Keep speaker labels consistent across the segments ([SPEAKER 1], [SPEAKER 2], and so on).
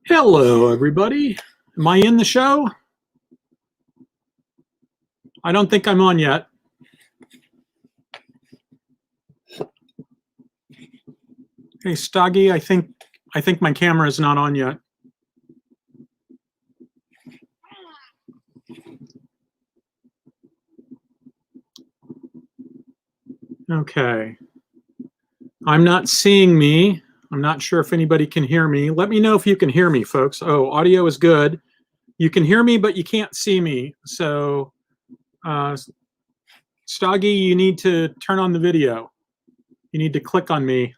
[SPEAKER 1] Hello, everybody. Am I in the show? I don't think I'm on yet. Hey, Stoggy, I think my camera is not on yet. Okay. I'm not seeing me. I'm not sure if anybody can hear me. Let me know if you can hear me, folks. Oh, audio is good. You can hear me, but you can't see me. So, Stoggy, you need to turn on the video. You need to click on me.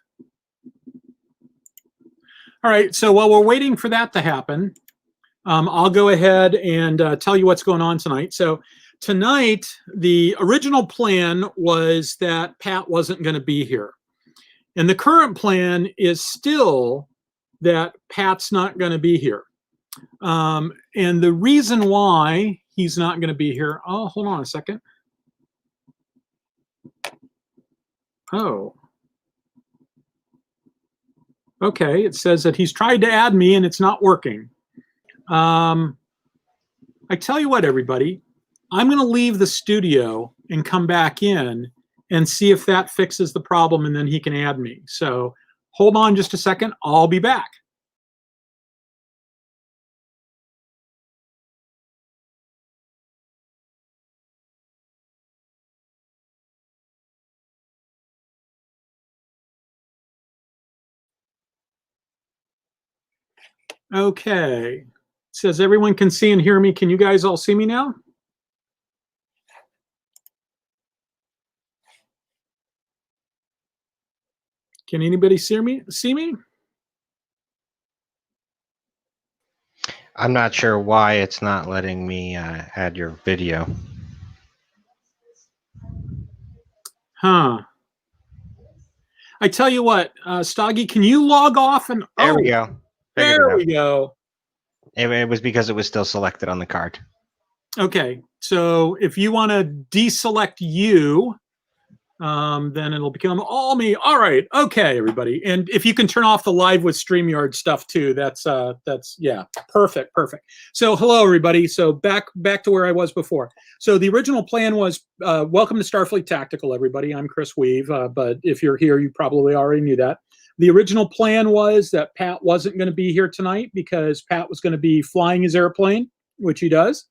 [SPEAKER 1] All right, so while we're waiting for that to happen, I'll go ahead and tell you what's going on tonight. So tonight, the original plan was that Pat wasn't going to be here. And the current plan is still that Pat's not going to be here. And the reason why he's not going to be here, oh, hold on a second. Oh. Okay, it says that he's tried to add me and it's not working. I tell you what, everybody, I'm going to leave the studio and come back in and see if that fixes the problem, and then he can add me. So hold on just a second. I'll be back. Okay. It says everyone can see and hear me. Can you guys all see me now? Can anybody see me?
[SPEAKER 2] I'm not sure why it's not letting me add your video.
[SPEAKER 1] Huh. I tell you what, Stoggy, can you log off and
[SPEAKER 2] There we go.
[SPEAKER 1] There we go.
[SPEAKER 2] It was because it was still selected on the card.
[SPEAKER 1] Okay, so if you want to deselect you, then it'll become all me. All right, okay, everybody. And if you can turn off the live with StreamYard stuff too, that's yeah, perfect. So hello, everybody. So back to where I was before. So the original plan was welcome to Starfleet Tactical, everybody. I'm Chris Weave, but if you're here, you probably already knew that. The original plan was that Pat wasn't going to be here tonight because Pat was going to be flying his airplane, which he does.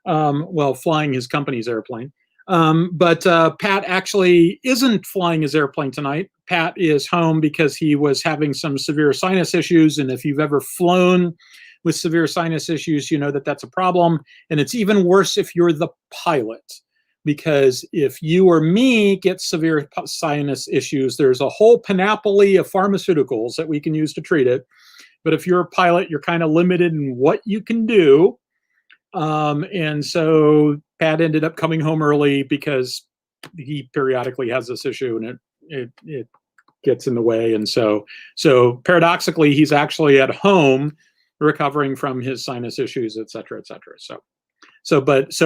[SPEAKER 1] Well, flying his company's airplane. But Pat actually isn't flying his airplane tonight. Pat is home because he was having some severe sinus issues. And if you've ever flown with severe sinus issues, you know that that's a problem. And it's even worse if you're the pilot. Because if you or me get severe sinus issues, there's a whole panoply of pharmaceuticals that we can use to treat it. But if you're a pilot, you're kind of limited in what you can do. And so Pat ended up coming home early because he periodically has this issue and it gets in the way. And so paradoxically, he's actually at home recovering from his sinus issues, et cetera, et cetera. So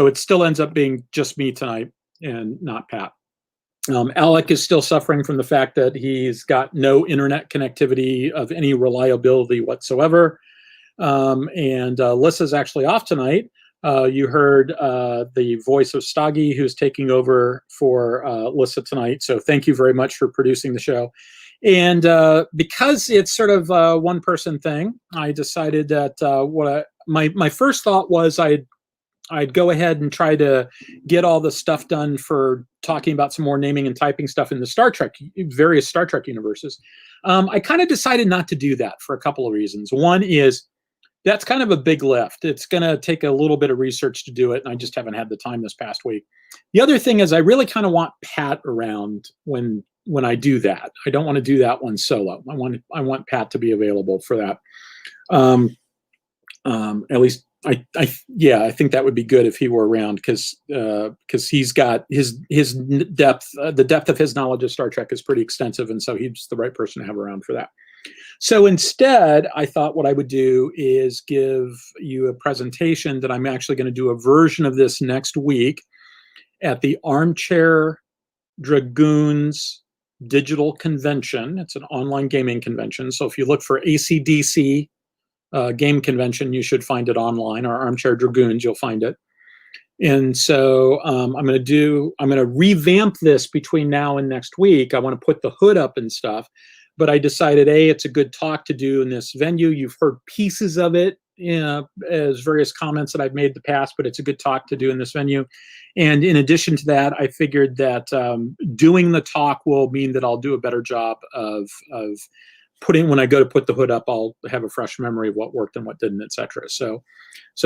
[SPEAKER 1] it still ends up being just me tonight and not Pat. Alec is still suffering from the fact that he's got no internet connectivity of any reliability whatsoever. And Lissa's actually off tonight. You heard the voice of Stoggy, who's taking over for Lissa tonight. So thank you very much for producing the show. And because it's sort of a one-person thing, I decided that my first thought was I'd go ahead and try to get all the stuff done for talking about some more naming and typing stuff in the Star Trek, various Star Trek universes. I kind of decided not to do that for a couple of reasons. One is that's kind of a big lift. It's going to take a little bit of research to do it, and I just haven't had the time this past week. The other thing is I really kind of want Pat around when I do that. I don't want to do that one solo. I want Pat to be available for that. At least I think that would be good if he were around because he's got his depth, the depth of his knowledge of Star Trek is pretty extensive, and so he's the right person to have around for that. So instead, I thought what I would do is give you a presentation that I'm actually going to do a version of this next week at the Armchair Dragoons Digital Convention. It's an online gaming convention. So if you look for ACDC game convention, you should find it online, or Armchair Dragoons, you'll find it. And so I'm going to revamp this between now and next week. I want to put the hood up and stuff, but I decided, it's a good talk to do in this venue. You've heard pieces of it, as various comments that I've made in the past, but it's a good talk to do in this venue. And in addition to that, I figured that doing the talk will mean that I'll do a better job of when I go to put the hood up, I'll have a fresh memory of what worked and what didn't, etc. So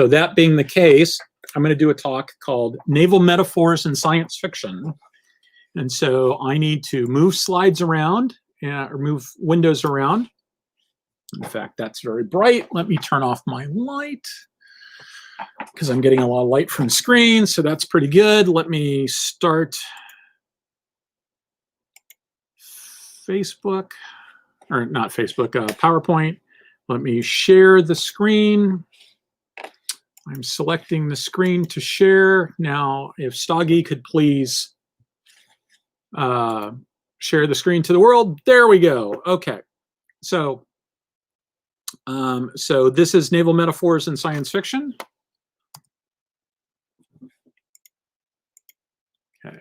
[SPEAKER 1] that being the case, I'm going to do a talk called Naval Metaphors in Science Fiction. And so I need to move slides around, or move windows around. In fact, that's very bright. Let me turn off my light because I'm getting a lot of light from the screen, so that's pretty good. Let me start Facebook, or not Facebook, PowerPoint. Let me share the screen. I'm selecting the screen to share. Now, if Stoggy could please share the screen to the world. There we go. Okay. So this is Naval Metaphors in Science Fiction. Okay.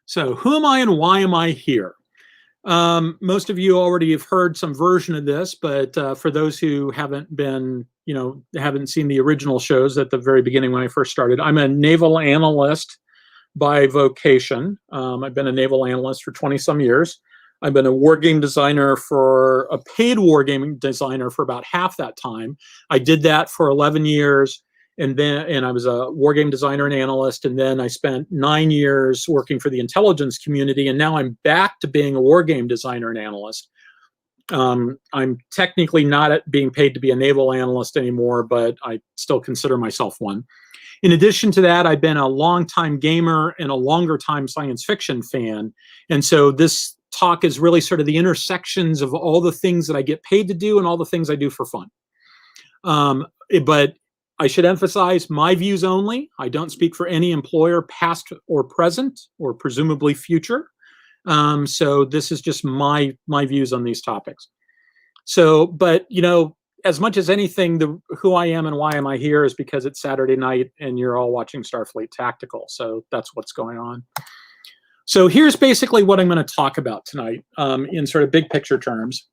[SPEAKER 1] So who am I and why am I here? Most of you already have heard some version of this, but for those who haven't haven't seen the original shows at the very beginning when I first started, I'm a naval analyst by vocation. I've been a naval analyst for 20 some years. I've been a wargame designer a paid wargaming designer for about half that time. I did that for 11 years. And I was a wargame designer and analyst. And then I spent 9 years working for the intelligence community. And now I'm back to being a wargame designer and analyst. I'm technically not being paid to be a naval analyst anymore, but I still consider myself one. In addition to that, I've been a longtime gamer and a longer time science fiction fan. And so this talk is really sort of the intersections of all the things that I get paid to do and all the things I do for fun. But I should emphasize my views only. I don't speak for any employer, past or present, or presumably future. So this is just my views on these topics. So, but as much as anything, who I am and why am I here is because it's Saturday night and you're all watching Starfleet Tactical. So that's what's going on. So here's basically what I'm going to talk about tonight in sort of big picture terms.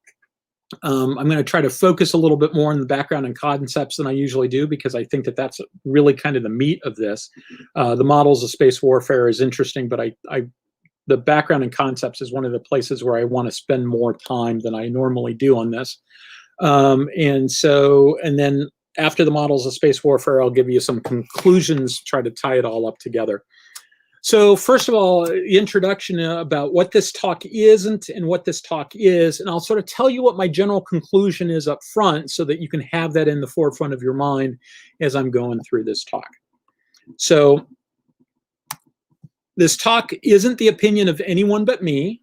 [SPEAKER 1] I'm going to try to focus a little bit more on the background and concepts than I usually do, because I think that that's really kind of the meat of this. The models of space warfare is interesting, but the background and concepts is one of the places where I want to spend more time than I normally do on this. And then after the models of space warfare, I'll give you some conclusions, try to tie it all up together. So first of all, the introduction about what this talk isn't and what this talk is, and I'll sort of tell you what my general conclusion is up front so that you can have that in the forefront of your mind as I'm going through this talk. So this talk isn't the opinion of anyone but me.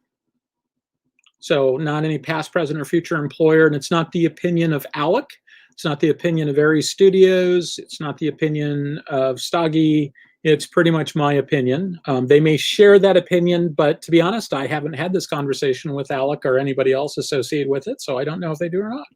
[SPEAKER 1] So not any past, present, or future employer, and it's not the opinion of Alec. It's not the opinion of Aries Studios. It's not the opinion of Stoggy. It's pretty much my opinion. They may share that opinion, but to be honest, I haven't had this conversation with Alec or anybody else associated with it, so I don't know if they do or not.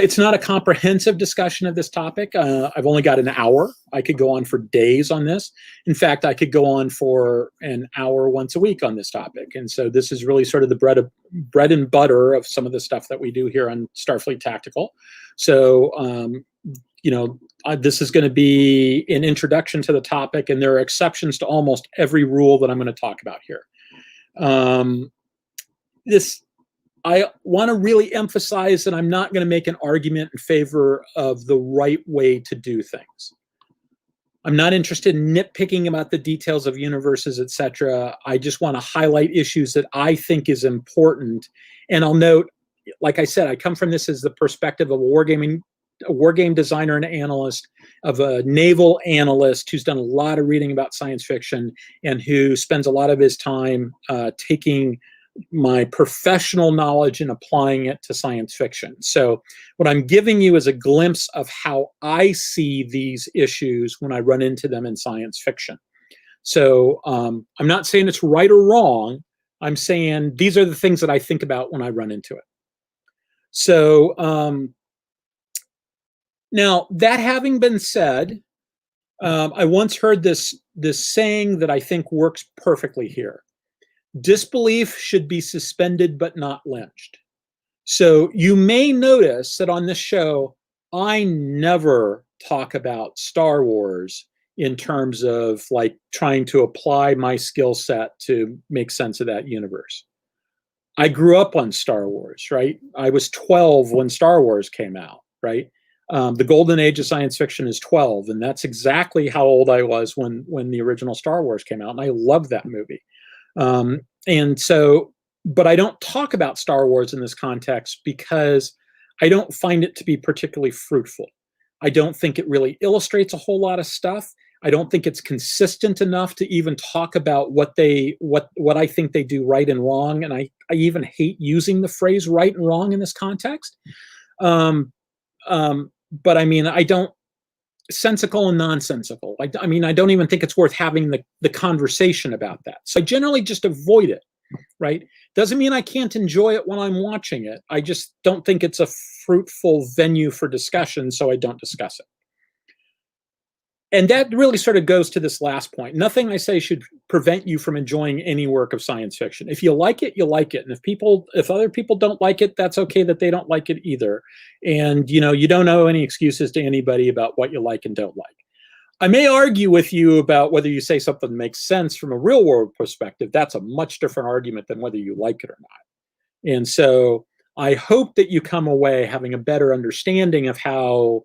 [SPEAKER 1] It's not a comprehensive discussion of this topic. I've only got an hour. I could go on for days on this. In fact, I could go on for an hour once a week on this topic. And so this is really sort of the bread and butter of some of the stuff that we do here on Starfleet Tactical. So, this is going to be an introduction to the topic, and there are exceptions to almost every rule that I'm going to talk about here. I want to really emphasize that I'm not going to make an argument in favor of the right way to do things. I'm not interested in nitpicking about the details of universes, etc. I just want to highlight issues that I think is important. And I'll note, like I said, I come from this as the perspective of a wargame designer and analyst, of a naval analyst who's done a lot of reading about science fiction and who spends a lot of his time taking my professional knowledge and applying it to science fiction. So what I'm giving you is a glimpse of how I see these issues when I run into them in science fiction. So I'm not saying it's right or wrong. I'm saying these are the things that I think about when I run into it. So Now, that having been said, I once heard this saying that I think works perfectly here. Disbelief should be suspended but not lynched. So you may notice that on this show, I never talk about Star Wars in terms of like trying to apply my skill set to make sense of that universe. I grew up on Star Wars, right? I was 12 when Star Wars came out, right? The golden age of science fiction is 12, and that's exactly how old I was when the original Star Wars came out, and I loved that movie. And so, but I don't talk about Star Wars in this context because I don't find it to be particularly fruitful. I don't think it really illustrates a whole lot of stuff. I don't think it's consistent enough to even talk about what I think they do right and wrong. And I even hate using the phrase right and wrong in this context. But I mean, I don't, sensical and nonsensical. I mean, I don't even think it's worth having the conversation about that. So I generally just avoid it, right? Doesn't mean I can't enjoy it when I'm watching it. I just don't think it's a fruitful venue for discussion, so I don't discuss it. And that really sort of goes to this last point. Nothing I say should prevent you from enjoying any work of science fiction. If you like it, you like it. And if other people don't like it, that's okay that they don't like it either. And, you don't owe any excuses to anybody about what you like and don't like. I may argue with you about whether you say something makes sense from a real world perspective. That's a much different argument than whether you like it or not. And so I hope that you come away having a better understanding of how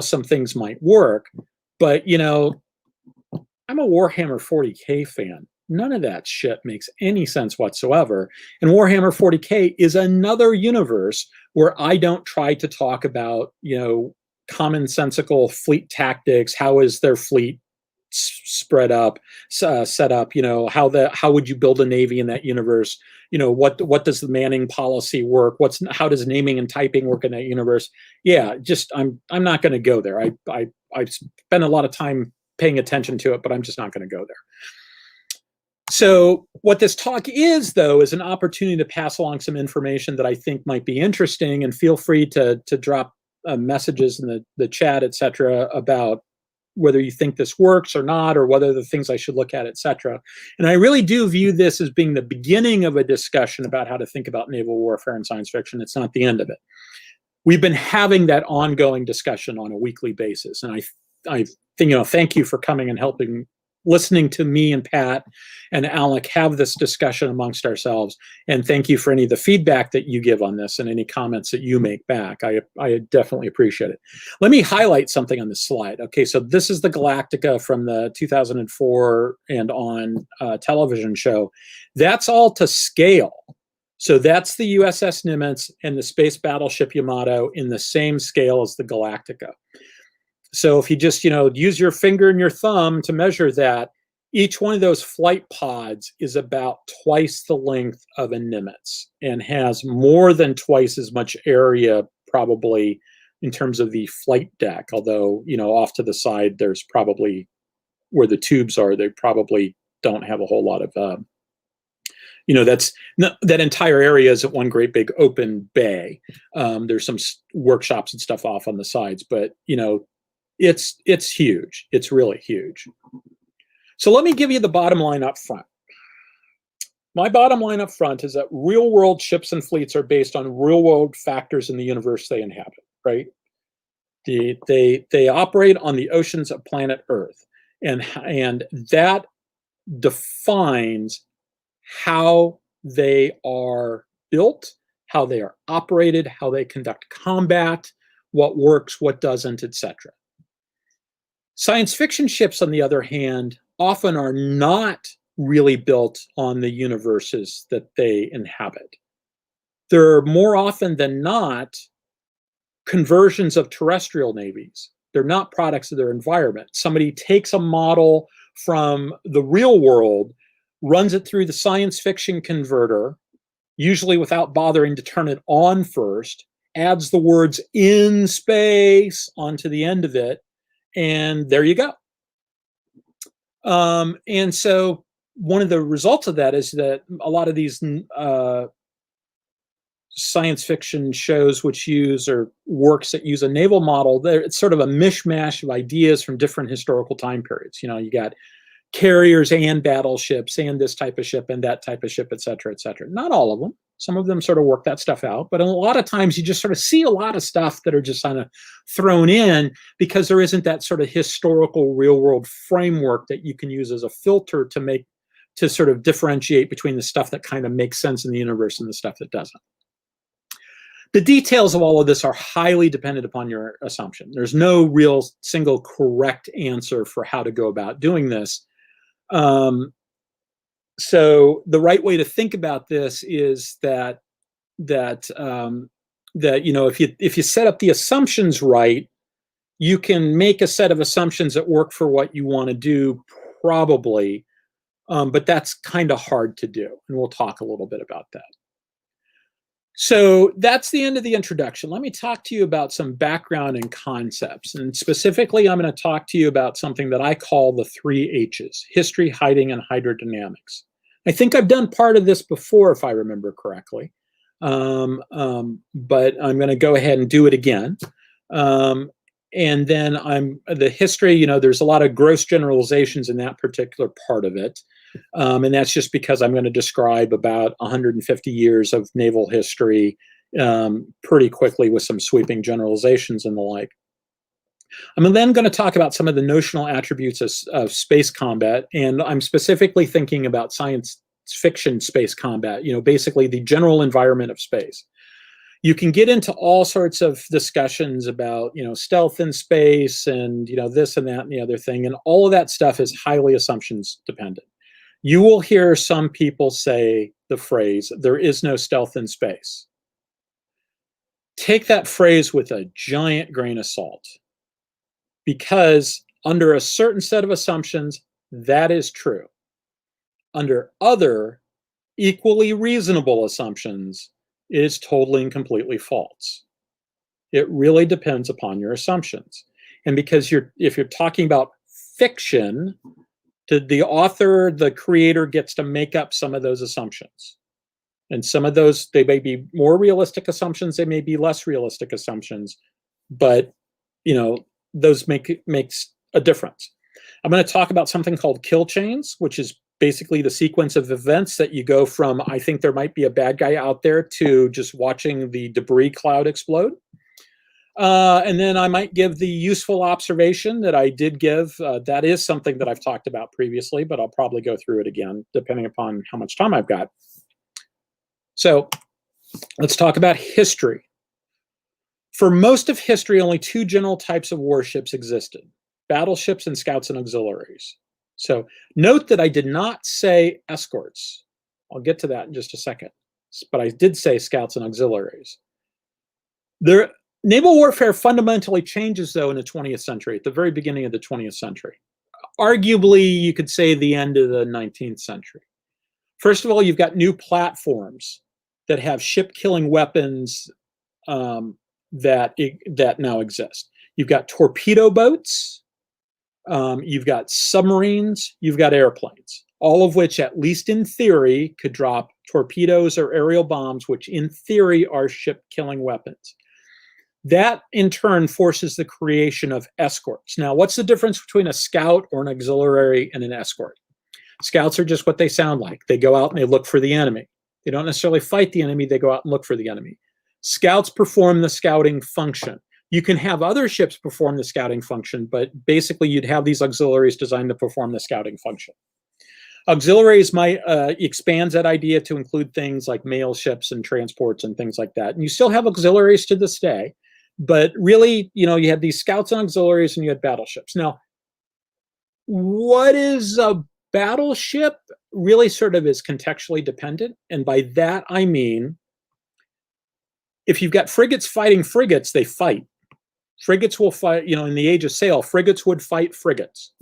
[SPEAKER 1] some things might work. But, I'm a Warhammer 40K fan. None of that shit makes any sense whatsoever. And Warhammer 40K is another universe where I don't try to talk about, commonsensical fleet tactics. How is their fleet spread up, set up? How would you build a navy in that universe? What does the manning policy work? How does naming and typing work in that universe? Yeah, just I'm not going to go there. I spent a lot of time paying attention to it, but I'm just not going to go there. So what this talk is, though, is an opportunity to pass along some information that I think might be interesting, and feel free to drop messages in the chat, etc., about whether you think this works or not, or whether the things I should look at, etc. And I really do view this as being the beginning of a discussion about how to think about naval warfare and science fiction. It's not the end of it. We've been having that ongoing discussion on a weekly basis, and I think, thank you for coming and helping, listening to me and Pat and Alec have this discussion amongst ourselves. And thank you for any of the feedback that you give on this and any comments that you make back. I definitely appreciate it. Let me highlight something on this slide. Okay, so this is the Galactica from the 2004 and on television show. That's all to scale. So that's the USS Nimitz and the space battleship Yamato in the same scale as the Galactica. So if you just, use your finger and your thumb to measure that, each one of those flight pods is about twice the length of a Nimitz and has more than twice as much area, probably, in terms of the flight deck. Although, off to the side, there's probably, where the tubes are, they probably don't have a whole lot of, that entire area isn't one great big open bay. There's some workshops and stuff off on the sides, but, it's huge. It's really huge. So let me give you the bottom line up front. My bottom line up front is that real world ships and fleets are based on real world factors in the universe they inhabit, right? They operate on the oceans of planet Earth, and that defines how they are built, how they are operated, how they conduct combat, what works, what doesn't, etc. Science fiction ships, on the other hand, often are not really built on the universes that they inhabit. They're more often than not conversions of terrestrial navies. They're not products of their environment. Somebody takes a model from the real world, runs it through the science fiction converter, usually without bothering to turn it on first, adds the words "in space" onto the end of it, and there you go. And so one of the results of that is that a lot of these science fiction shows which use or works that use a naval model, it's sort of a mishmash of ideas from different historical time periods. You got carriers and battleships and this type of ship and that type of ship, et cetera, et cetera. Not all of them. Some of them sort of work that stuff out, but a lot of times you just sort of see a lot of stuff that are just kind of thrown in because there isn't that sort of historical real world framework that you can use as a filter to sort of differentiate between the stuff that kind of makes sense in the universe and the stuff that doesn't. The details of all of this are highly dependent upon your assumption. There's no real single correct answer for how to go about doing this. So the right way to think about this is that if you set up the assumptions right, you can make a set of assumptions that work for what you want to do, probably, but that's kind of hard to do, and we'll talk a little bit about that. So that's the end of the introduction. Let me talk to you about some background and concepts. And specifically, I'm going to talk to you about something that I call the 3 H's: history, hiding, and hydrodynamics. I think I've done part of this before, if I remember correctly. But I'm going to go ahead and do it again. And then the history, there's a lot of gross generalizations in that particular part of it. And that's just because I'm going to describe about 150 years of naval history pretty quickly with some sweeping generalizations and the like. I'm then going to talk about some of the notional attributes of space combat, and I'm specifically thinking about science fiction space combat, basically the general environment of space. You can get into all sorts of discussions about, stealth in space and, this and that and the other thing, and all of that stuff is highly assumptions dependent. You will hear some people say the phrase, "there is no stealth in space." Take that phrase with a giant grain of salt, because under a certain set of assumptions, that is true. Under other equally reasonable assumptions, it is totally and completely false. It really depends upon your assumptions. And because if you're talking about fiction, the author, the creator, gets to make up some of those assumptions. And some of those, they may be more realistic assumptions, they may be less realistic assumptions, but those makes a difference. I'm going to talk about something called kill chains, which is basically the sequence of events that you go from, I think there might be a bad guy out there, to just watching the debris cloud explode. And then I might give the useful observation that I did give. That is something that I've talked about previously, but I'll probably go through it again, depending upon how much time I've got. So let's talk about history. For most of history, only 2 general types of warships existed: battleships and scouts and auxiliaries. So note that I did not say escorts. I'll get to that in just a second. But I did say scouts and auxiliaries. Naval warfare fundamentally changes, though, in the 20th century, at the very beginning of the 20th century. Arguably, you could say the end of the 19th century. First of all, you've got new platforms that have ship-killing weapons that now exist. You've got torpedo boats, you've got submarines, you've got airplanes, all of which, at least in theory, could drop torpedoes or aerial bombs, which in theory are ship-killing weapons. That, in turn, forces the creation of escorts. Now, what's the difference between a scout or an auxiliary and an escort? Scouts are just what they sound like. They go out and they look for the enemy. They don't necessarily fight the enemy. They go out and look for the enemy. Scouts perform the scouting function. You can have other ships perform the scouting function, but basically you'd have these auxiliaries designed to perform the scouting function. Auxiliaries might expand that idea to include things like mail ships and transports and things like that. And you still have auxiliaries to this day, but really, you have these scouts and auxiliaries and you had battleships. Now, what is a battleship? Really sort of is contextually dependent. And by that, I mean, if you've got frigates fighting frigates, they fight. Frigates will fight, in the age of sail, frigates would fight frigates.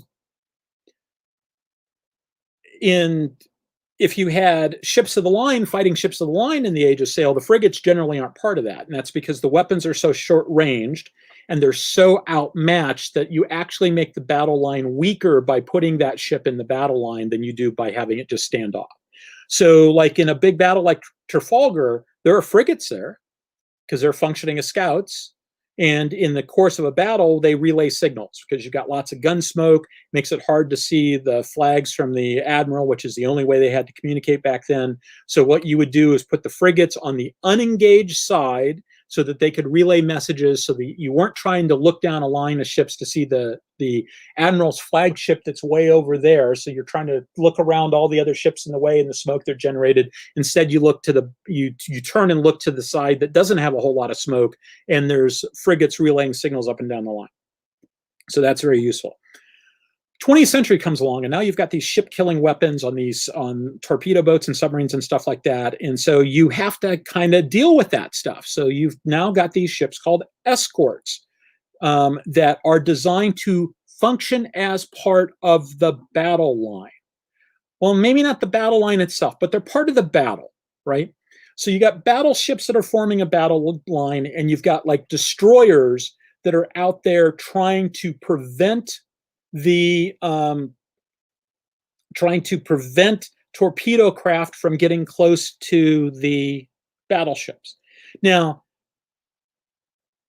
[SPEAKER 1] If you had ships of the line fighting ships of the line in the age of sail, the frigates generally aren't part of that. And that's because the weapons are so short-ranged and they're so outmatched that you actually make the battle line weaker by putting that ship in the battle line than you do by having it just stand off. So like in a big battle like Trafalgar, There are frigates there because they're functioning as scouts. And in the course of a battle, they relay signals because you've got lots of gun smoke. Makes it hard to see the flags from the admiral, which is the only way they had to communicate back then. So what you would do is put the frigates on the unengaged side so that they could relay messages, so that you weren't trying to look down a line of ships to see the admiral's flagship that's way over there. So you're trying to look around all the other ships in the way and the smoke they're generated. Instead, you look to the you turn and look to the side that doesn't have a whole lot of smoke, and there's frigates relaying signals up and down the line. So that's very useful. 20th century comes along, and now you've got these ship-killing weapons on torpedo boats and submarines and stuff like that. And so you have to kind of deal with that stuff. So you've now got these ships called escorts that are designed to function as part of the battle line. Well, maybe not the battle line itself, but they're part of the battle, right? So you got battleships that are forming a battle line, and you've got like destroyers that are out there trying to prevent torpedo craft from getting close to the battleships. Now,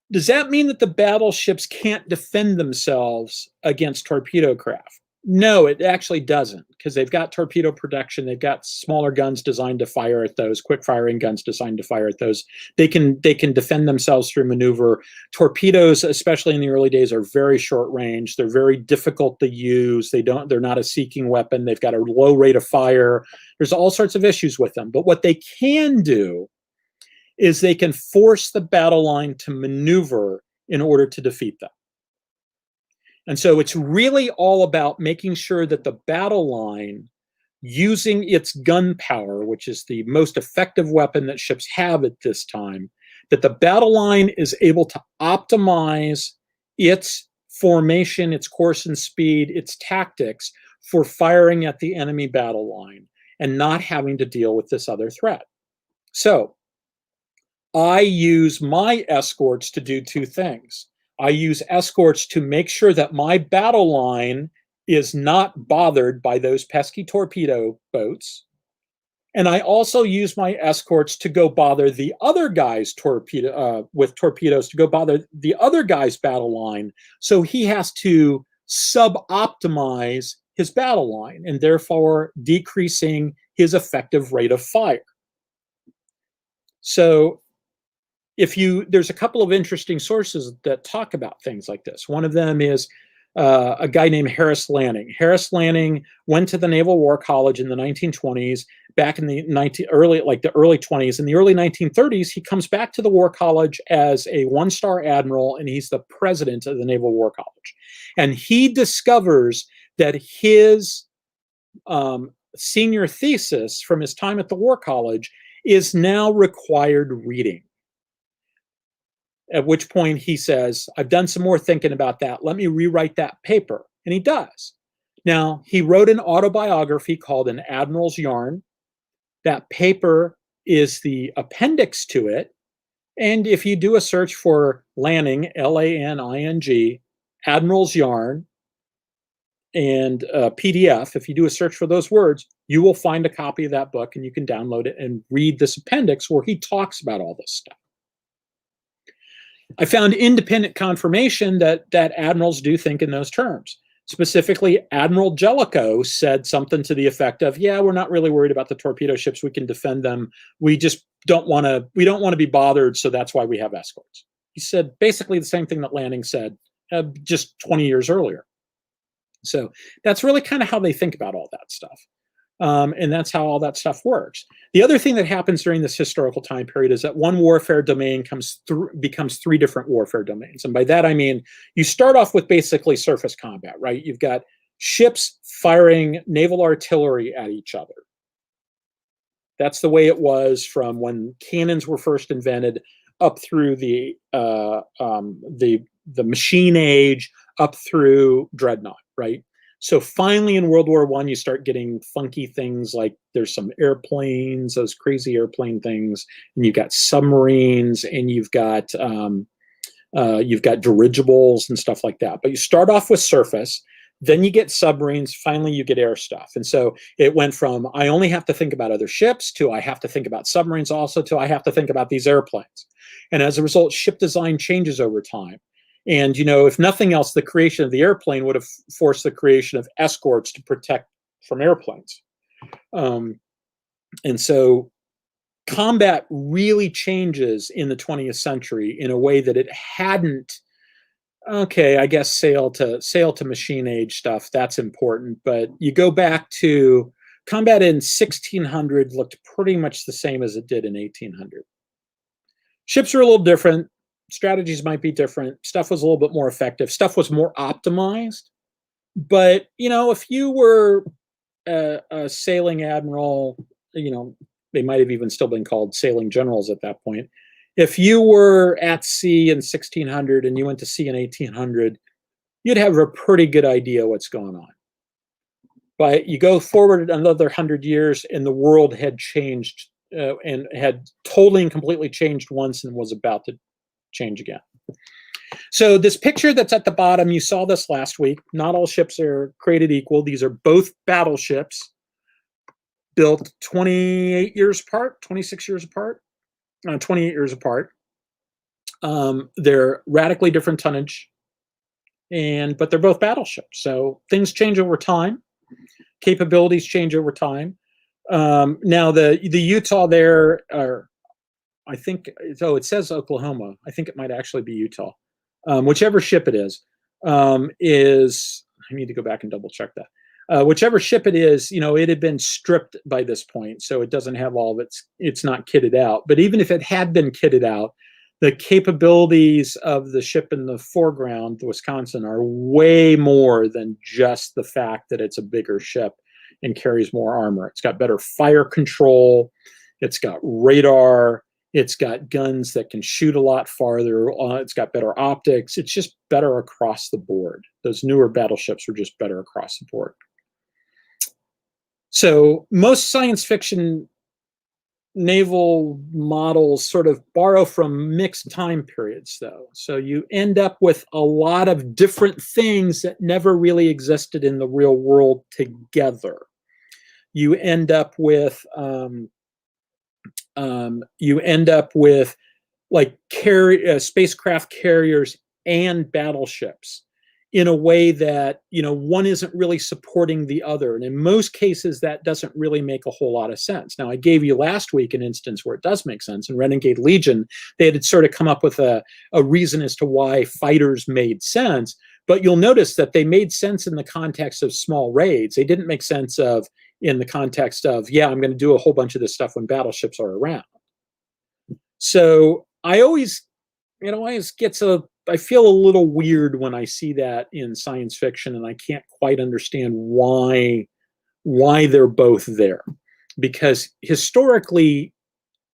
[SPEAKER 1] does that mean that the battleships can't defend themselves against torpedo craft? No, it actually doesn't, because they've got torpedo protection. They've got smaller guns designed to fire at those, quick firing guns designed to fire at those. They can defend themselves through maneuver. Torpedoes, especially in the early days, are very short range. They're very difficult to use. They're not a seeking weapon. They've got a low rate of fire. There's all sorts of issues with them. But what they can do is they can force the battle line to maneuver in order to defeat them. And so it's really all about making sure that the battle line, using its gun power, which is the most effective weapon that ships have at this time, that the battle line is able to optimize its formation, its course and speed, its tactics for firing at the enemy battle line and not having to deal with this other threat. So I use my escorts to do two things. I use escorts to make sure that my battle line is not bothered by those pesky torpedo boats. And I also use my escorts to go bother the other guy's with torpedoes, to go bother the other guy's battle line. So he has to sub-optimize his battle line and therefore decreasing his effective rate of fire. So there's a couple of interesting sources that talk about things like this. One of them is a guy named Harris Lanning. Harris Lanning went to the Naval War College in the 1920s, back in the early 20s. In the early 1930s, he comes back to the War College as a one-star admiral, and he's the president of the Naval War College. And he discovers that his senior thesis from his time at the War College is now required reading. At which point he says, I've done some more thinking about that. Let me rewrite that paper. And he does. Now, he wrote an autobiography called An Admiral's Yarn. That paper is the appendix to it. And if you do a search for Lanning, Laning, Admiral's Yarn, and PDF, if you do a search for those words, you will find a copy of that book, and you can download it and read this appendix where he talks about all this stuff. I found independent confirmation that admirals do think in those terms. Specifically, Admiral Jellicoe said something to the effect of, yeah, we're not really worried about the torpedo ships. We can defend them. We just don't want to be bothered, so that's why we have escorts. He said basically the same thing that Lanning said just 20 years earlier. So that's really kind of how they think about all that stuff. And that's how all that stuff works. The other thing that happens during this historical time period is that one warfare domain becomes three different warfare domains. And by that, I mean, you start off with basically surface combat, right? You've got ships firing naval artillery at each other. That's the way it was from when cannons were first invented up through the machine age, up through dreadnought, right? So finally in World War I, you start getting funky things like there's some airplanes, those crazy airplane things, and you've got submarines, and you've got dirigibles and stuff like that. But you start off with surface. Then you get submarines. Finally, you get air stuff. And so it went from I only have to think about other ships to I have to think about submarines also to I have to think about these airplanes. And as a result, ship design changes over time. And, if nothing else, the creation of the airplane would have forced the creation of escorts to protect from airplanes. And so combat really changes in the 20th century in a way that it hadn't. Okay, I guess sail to machine age stuff, that's important. But you go back to combat in 1600 looked pretty much the same as it did in 1800. Ships are a little different. Strategies might be different. Stuff was a little bit more effective. Stuff was more optimized. But, if you were a sailing admiral, they might have even still been called sailing generals at that point. If you were at sea in 1600 and you went to sea in 1800, you'd have a pretty good idea what's going on. But you go forward another 100 years and the world had changed and had totally and completely changed once and was about to change again. So this picture that's at the bottom, you saw this last week. Not all ships are created equal. These are both battleships built 28 years apart, 26 years apart, 28 years apart. They're radically different tonnage, but they're both battleships. So things change over time. Capabilities change over time. Now the Utah there are, I think, so it says Oklahoma. I think it might actually be Utah. Whichever ship it is, I need to go back and double check that. Whichever ship it is, it had been stripped by this point, so it doesn't have all of it's not kitted out. But even if it had been kitted out, the capabilities of the ship in the foreground, the Wisconsin, are way more than just the fact that it's a bigger ship and carries more armor. It's got better fire control. It's got radar. It's got guns that can shoot a lot farther. It's got better optics. It's just better across the board. Those newer battleships are just better across the board. So most science fiction naval models sort of borrow from mixed time periods, though. So you end up with a lot of different things that never really existed in the real world together. You end up with like spacecraft carriers and battleships in a way that, one isn't really supporting the other. And in most cases, that doesn't really make a whole lot of sense. Now, I gave you last week an instance where it does make sense. In Renegade Legion, they had sort of come up with a reason as to why fighters made sense. But you'll notice that they made sense in the context of small raids. They didn't make sense in the context of, I'm going to do a whole bunch of this stuff when battleships are around. So I always I feel a little weird when I see that in science fiction, and I can't quite understand why they're both there. Because historically,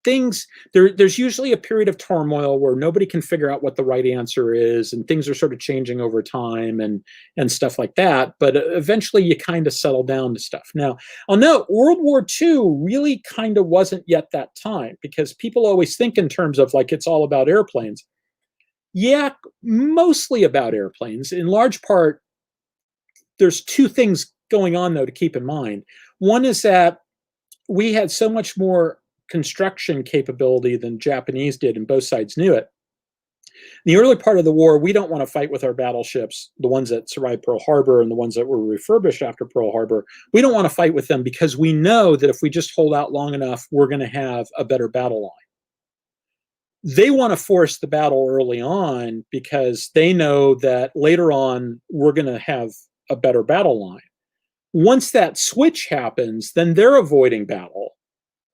[SPEAKER 1] there's usually a period of turmoil where nobody can figure out what the right answer is, and things are sort of changing over time and stuff like that. But eventually you kind of settle down to stuff. Now, I'll note World War II really kind of wasn't yet that time, because people always think in terms of like it's all about airplanes. Yeah, mostly about airplanes. In large part, there's two things going on, though, to keep in mind. One is that we had so much more construction capability than Japanese did, and both sides knew it. In the early part of the war, we don't want to fight with our battleships, the ones that survived Pearl Harbor and the ones that were refurbished after Pearl Harbor. We don't want to fight with them because we know that if we just hold out long enough, we're going to have a better battle line. They want to force the battle early on because they know that later on we're going to have a better battle line. Once that switch happens, then they're avoiding battle,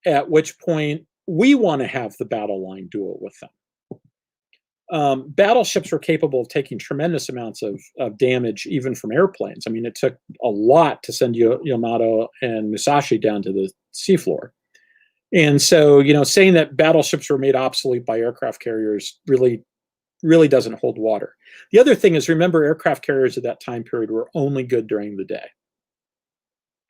[SPEAKER 1] at which point we want to have the battle line duel with them. Battleships were capable of taking tremendous amounts of damage, even from airplanes. I mean, it took a lot to send Yamato and Musashi down to the seafloor. And so, saying that battleships were made obsolete by aircraft carriers really doesn't hold water. The other thing is, remember, aircraft carriers at that time period were only good during the day.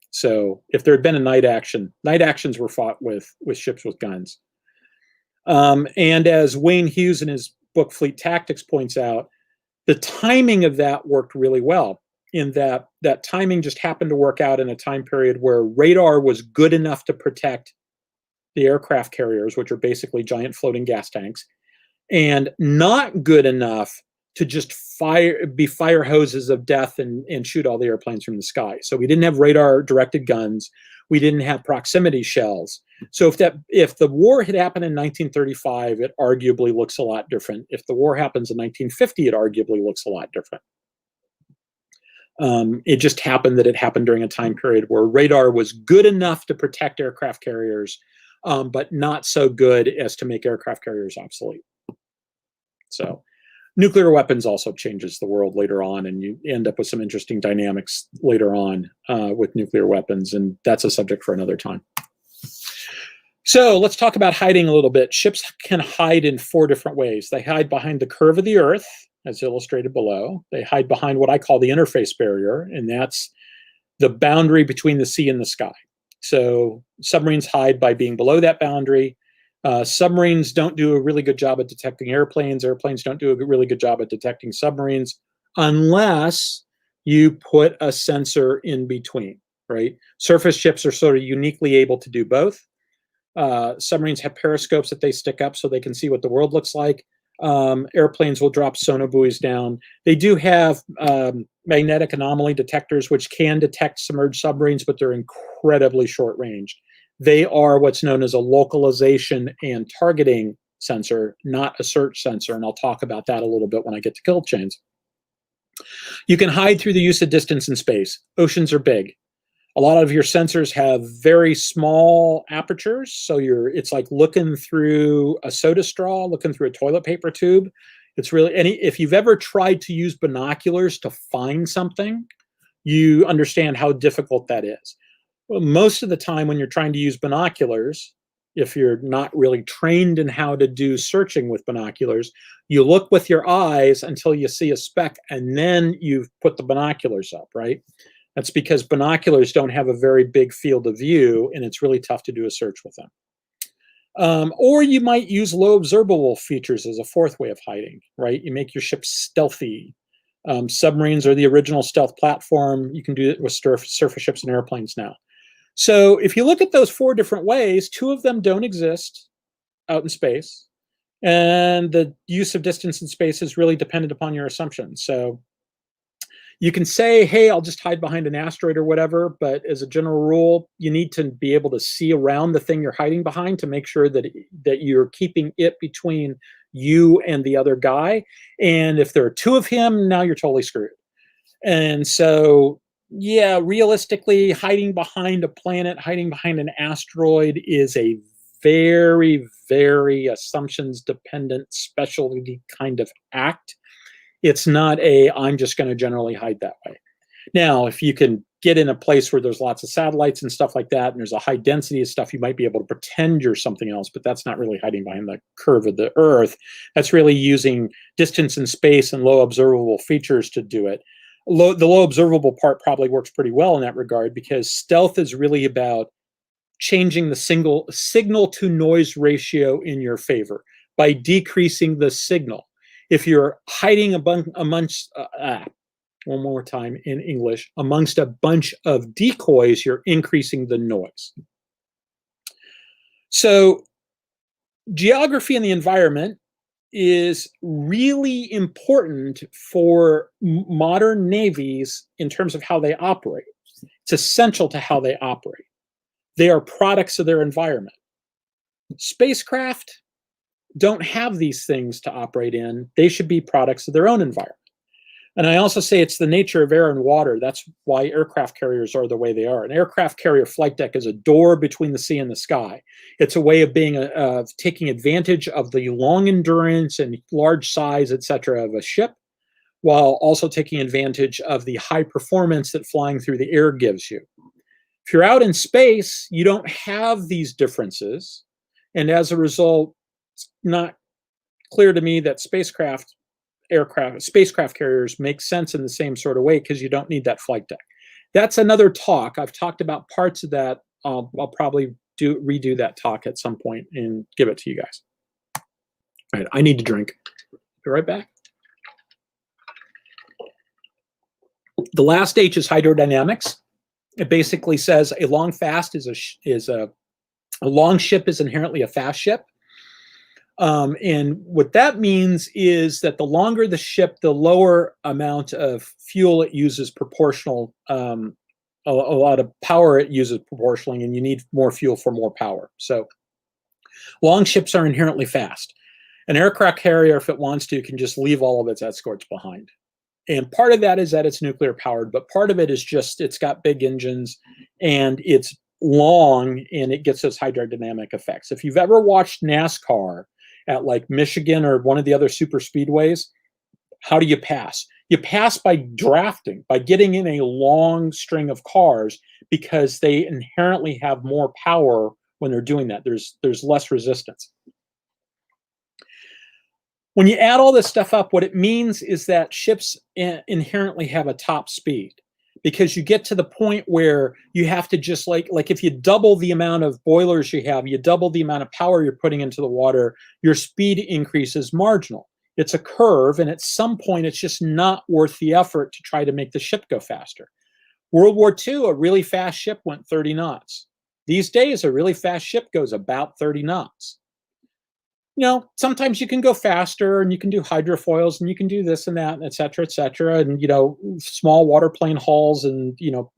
[SPEAKER 1] So if there had been a night actions were fought with ships with guns. And as Wayne Hughes in his book Fleet Tactics points out, the timing of that worked really well. in that that timing just happened to work out in a time period where radar was good enough to protect the aircraft carriers, which are basically giant floating gas tanks, and not good enough to just be fire hoses of death and shoot all the airplanes from the sky. So we didn't have radar directed guns. We didn't have proximity shells. So if the war had happened in 1935, it arguably looks a lot different. If the war happens in 1950, it arguably looks a lot different. It just happened that it happened during a time period where radar was good enough to protect aircraft carriers, but not so good as to make aircraft carriers obsolete. So nuclear weapons also changes the world later on, and you end up with some interesting dynamics later on with nuclear weapons, and that's a subject for another time. So let's talk about hiding a little bit. Ships can hide in 4 different ways. They hide behind the curve of the Earth, as illustrated below. They hide behind what I call the interface barrier, and that's the boundary between the sea and the sky. So submarines hide by being below that boundary. Submarines don't do a really good job at detecting airplanes. Airplanes don't do a really good job at detecting submarines unless you put a sensor in between, right? Surface ships are sort of uniquely able to do both. Submarines have periscopes that they stick up so they can see what the world looks like. Airplanes will drop sonobuoys down. They do have magnetic anomaly detectors, which can detect submerged submarines, but they're incredibly short range. They are what's known as a localization and targeting sensor, not a search sensor, and I'll talk about that a little bit when I get to kill chains. You can hide through the use of distance and space. Oceans are big. A lot of your sensors have very small apertures, so it's like looking through a soda straw, looking through a toilet paper tube. It's really if you've ever tried to use binoculars to find something, you understand how difficult that is. Well, most of the time when you're trying to use binoculars, if you're not really trained in how to do searching with binoculars, you look with your eyes until you see a speck, and then you put the binoculars up, right? That's because binoculars don't have a very big field of view, and it's really tough to do a search with them. Or you might use low observable features as a 4th way of hiding, right? You make your ship stealthy. Submarines are the original stealth platform. You can do it with surface ships and airplanes now. So if you look at those 4 different ways, 2 of them don't exist out in space. And the use of distance and space is really dependent upon your assumptions. So you can say, hey, I'll just hide behind an asteroid or whatever, but as a general rule, you need to be able to see around the thing you're hiding behind to make sure that you're keeping it between you and the other guy. And if there are 2 of him, now you're totally screwed. And so, yeah, realistically, hiding behind a planet, hiding behind an asteroid is a very, very assumptions-dependent specialty kind of act. It's not I'm just going to generally hide that way. Now, if you can get in a place where there's lots of satellites and stuff like that, and there's a high density of stuff, you might be able to pretend you're something else, but that's not really hiding behind the curve of the Earth. That's really using distance and space and low observable features to do it. The low observable part probably works pretty well in that regard, because stealth is really about changing the signal to noise ratio in your favor by decreasing the signal. If you're hiding amongst, one more time in English, amongst a bunch of decoys, you're increasing the noise. So geography and the environment is really important for modern navies in terms of how they operate. It's essential to how they operate. They are products of their environment. Spacecraft don't have these things to operate in. They should be products of their own environment. And I also say it's the nature of air and water. That's why aircraft carriers are the way they are. An aircraft carrier flight deck is a door between the sea and the sky. It's a way of taking advantage of the long endurance and large size, etc., of a ship, while also taking advantage of the high performance that flying through the air gives you. If you're out in space, you don't have these differences. And as a result, it's not clear to me that spacecraft carriers make sense in the same sort of way, because you don't need that flight deck. That's another talk. I've talked about parts of that. I'll probably redo that talk at some point and give it to you guys. All right, I need to drink. Be right back. The last H is hydrodynamics. It basically says a long fast is a long ship is inherently a fast ship. And what that means is that the longer the ship, the lower amount of fuel it uses proportional, a lot of power it uses proportionally, and you need more fuel for more power. So long ships are inherently fast. An aircraft carrier, if it wants to, can just leave all of its escorts behind. And part of that is that it's nuclear powered, but part of it is just it's got big engines and it's long and it gets those hydrodynamic effects. If you've ever watched NASCAR at like Michigan or one of the other super speedways, how do you pass? You pass by drafting, by getting in a long string of cars because they inherently have more power when they're doing that. There's less resistance. When you add all this stuff up, what it means is that ships inherently have a top speed, because you get to the point where you have to just like if you double the amount of boilers you have, you double the amount of power you're putting into the water, your speed increase is marginal. It's a curve, and at some point, it's just not worth the effort to try to make the ship go faster. World War II, a really fast ship went 30 knots. These days, a really fast ship goes about 30 knots. You know, sometimes you can go faster and you can do hydrofoils and you can do this and that, et cetera, and, you know, small waterplane hulls and, you know,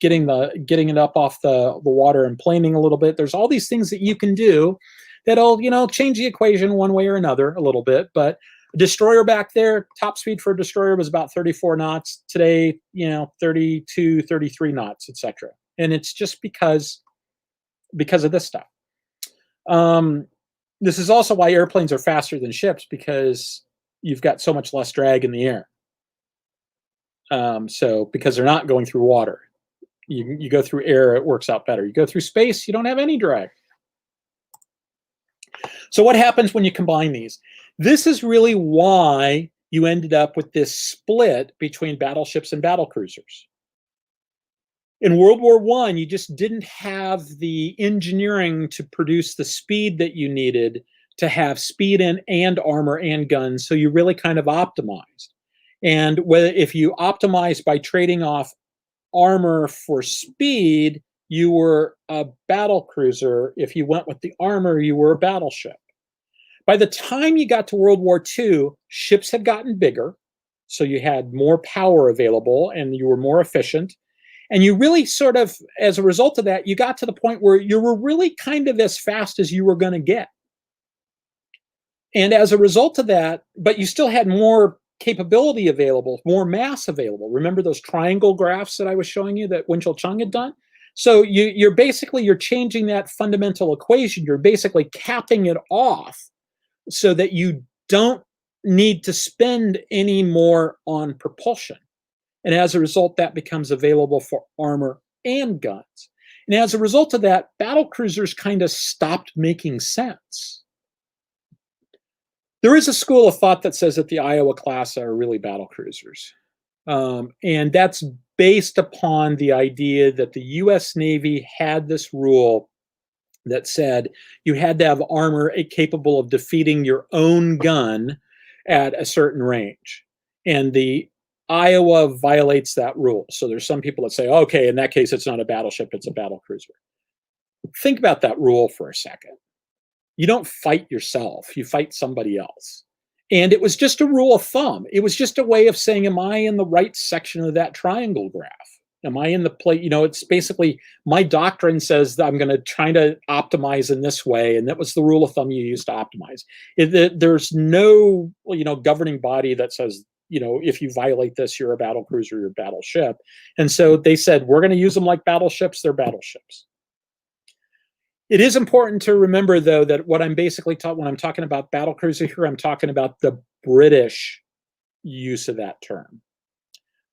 [SPEAKER 1] getting it up off the water and planing a little bit. There's all these things that you can do that'll, you know, change the equation one way or another a little bit. But a destroyer back there, top speed for a destroyer was about 34 knots. Today, you know, 32, 33 knots, et cetera. And it's just because of this stuff. This is also why airplanes are faster than ships, because you've got so much less drag in the air. So because they're not going through water, you go through air, it works out better. You go through space, you don't have any drag. So what happens when you combine these? This is really why you ended up with this split between battleships and battlecruisers. In World War I, you just didn't have the engineering to produce the speed that you needed to have speed and armor and guns, so you really kind of optimized. And if you optimized by trading off armor for speed, you were a battle cruiser. If you went with the armor, you were a battleship. By the time you got to World War II, ships had gotten bigger, so you had more power available and you were more efficient. And you really sort of, as a result of that, you got to the point where you were really kind of as fast as you were going to get. And as a result of that, but you still had more capability available, more mass available. Remember those triangle graphs that I was showing you that Winchell Chung had done? So you're changing that fundamental equation. You're basically capping it off so that you don't need to spend any more on propulsion. And as a result, that becomes available for armor and guns. And as a result of that, battle cruisers kind of stopped making sense. There is a school of thought that says that the Iowa class are really battle cruisers. And that's based upon the idea that the U.S. Navy had this rule that said you had to have armor capable of defeating your own gun at a certain range. And the Iowa violates that rule. So there's some people that say, okay, in that case, it's not a battleship, it's a battle cruiser. Think about that rule for a second. You don't fight yourself, you fight somebody else. And it was just a rule of thumb. It was just a way of saying, am I in the right section of that triangle graph? Am I in the plate? You know, it's basically my doctrine says that I'm going to try to optimize in this way. And that was the rule of thumb you used to optimize. There's no, you know, governing body that says, you know, if you violate this, you're a battle cruiser, you're a battleship. And so they said, we're going to use them like battleships. They're battleships. It is important to remember, though, that what I'm basically when I'm talking about battle cruiser here, I'm talking about the British use of that term.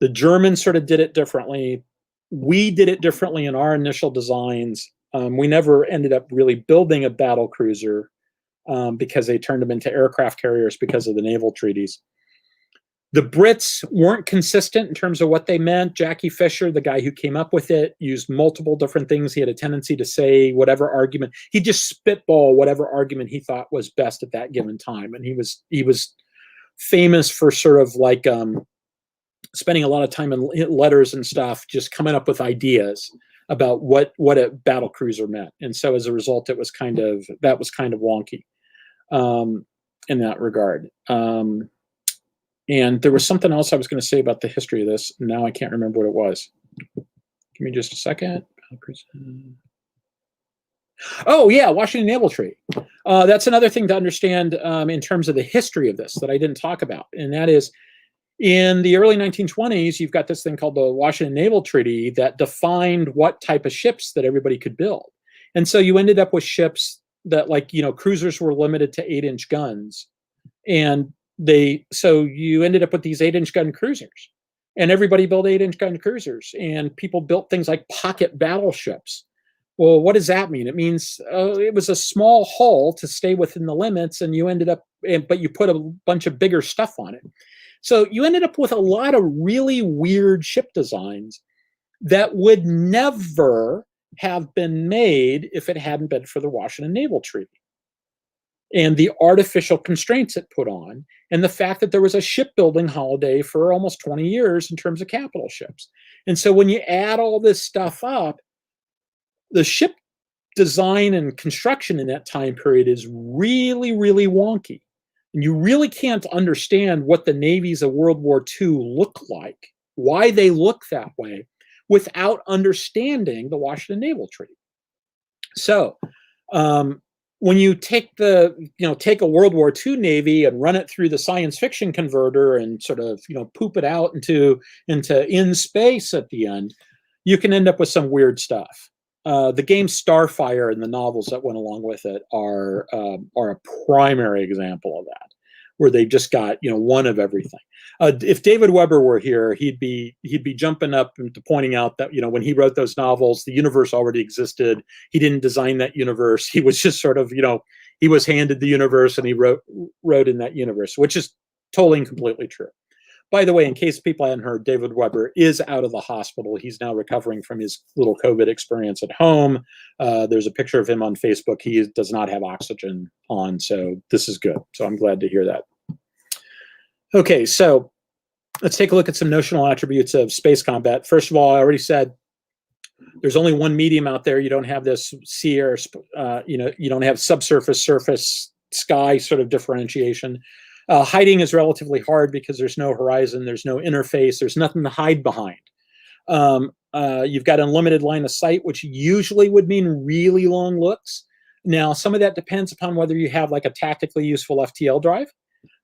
[SPEAKER 1] The Germans sort of did it differently. We did it differently in our initial designs. We never ended up really building a battle cruiser because they turned them into aircraft carriers because of the naval treaties. The Brits weren't consistent in terms of what they meant. Jackie Fisher, the guy who came up with it, used multiple different things. He had a tendency to say whatever argument. He just spitball whatever argument he thought was best at that given time. And he was famous for sort of like spending a lot of time in letters and stuff, just coming up with ideas about what a battle cruiser meant. And so as a result, that was kind of wonky in that regard. And there was something else I was going to say about the history of this. Now I can't remember what it was. Give me just a second. Oh, yeah, Washington Naval Treaty. That's another thing to understand in terms of the history of this that I didn't talk about. And that is, in the early 1920s, you've got this thing called the Washington Naval Treaty that defined what type of ships that everybody could build. And so you ended up with ships that, like, cruisers were limited to 8-inch guns. And so you ended up with these 8-inch gun cruisers. And everybody built 8-inch gun cruisers. And people built things like pocket battleships. Well, what does that mean? It means it was a small hull to stay within the limits, and you ended up, but you put a bunch of bigger stuff on it. So you ended up with a lot of really weird ship designs that would never have been made if it hadn't been for the Washington Naval Treaty and the artificial constraints it put on, and the fact that there was a shipbuilding holiday for almost 20 years in terms of capital ships. And so when you add all this stuff up, the ship design and construction in that time period is really, really wonky. And you really can't understand what the navies of World War II look like, why they look that way, without understanding the Washington Naval Treaty. So when you take take a World War II Navy and run it through the science fiction converter and sort of, poop it out into in space at the end, you can end up with some weird stuff. The game Starfire and the novels that went along with it are a primary example of that, where they just got one of everything. If David Weber were here, he'd be jumping up into pointing out that when he wrote those novels, the universe already existed. He didn't design that universe. He was just sort of he was handed the universe and he wrote in that universe, which is totally and completely true. By the way, in case people hadn't heard, David Weber is out of the hospital. He's now recovering from his little COVID experience at home. There's a picture of him on Facebook. He does not have oxygen on, so this is good. So I'm glad to hear that. Okay, so let's take a look at some notional attributes of space combat. First of all, I already said there's only one medium out there. You don't have this sea air, you don't have subsurface, surface, sky sort of differentiation. Hiding is relatively hard because there's no horizon, there's no interface, there's nothing to hide behind. You've got unlimited line of sight, which usually would mean really long looks. Now, some of that depends upon whether you have like a tactically useful FTL drive.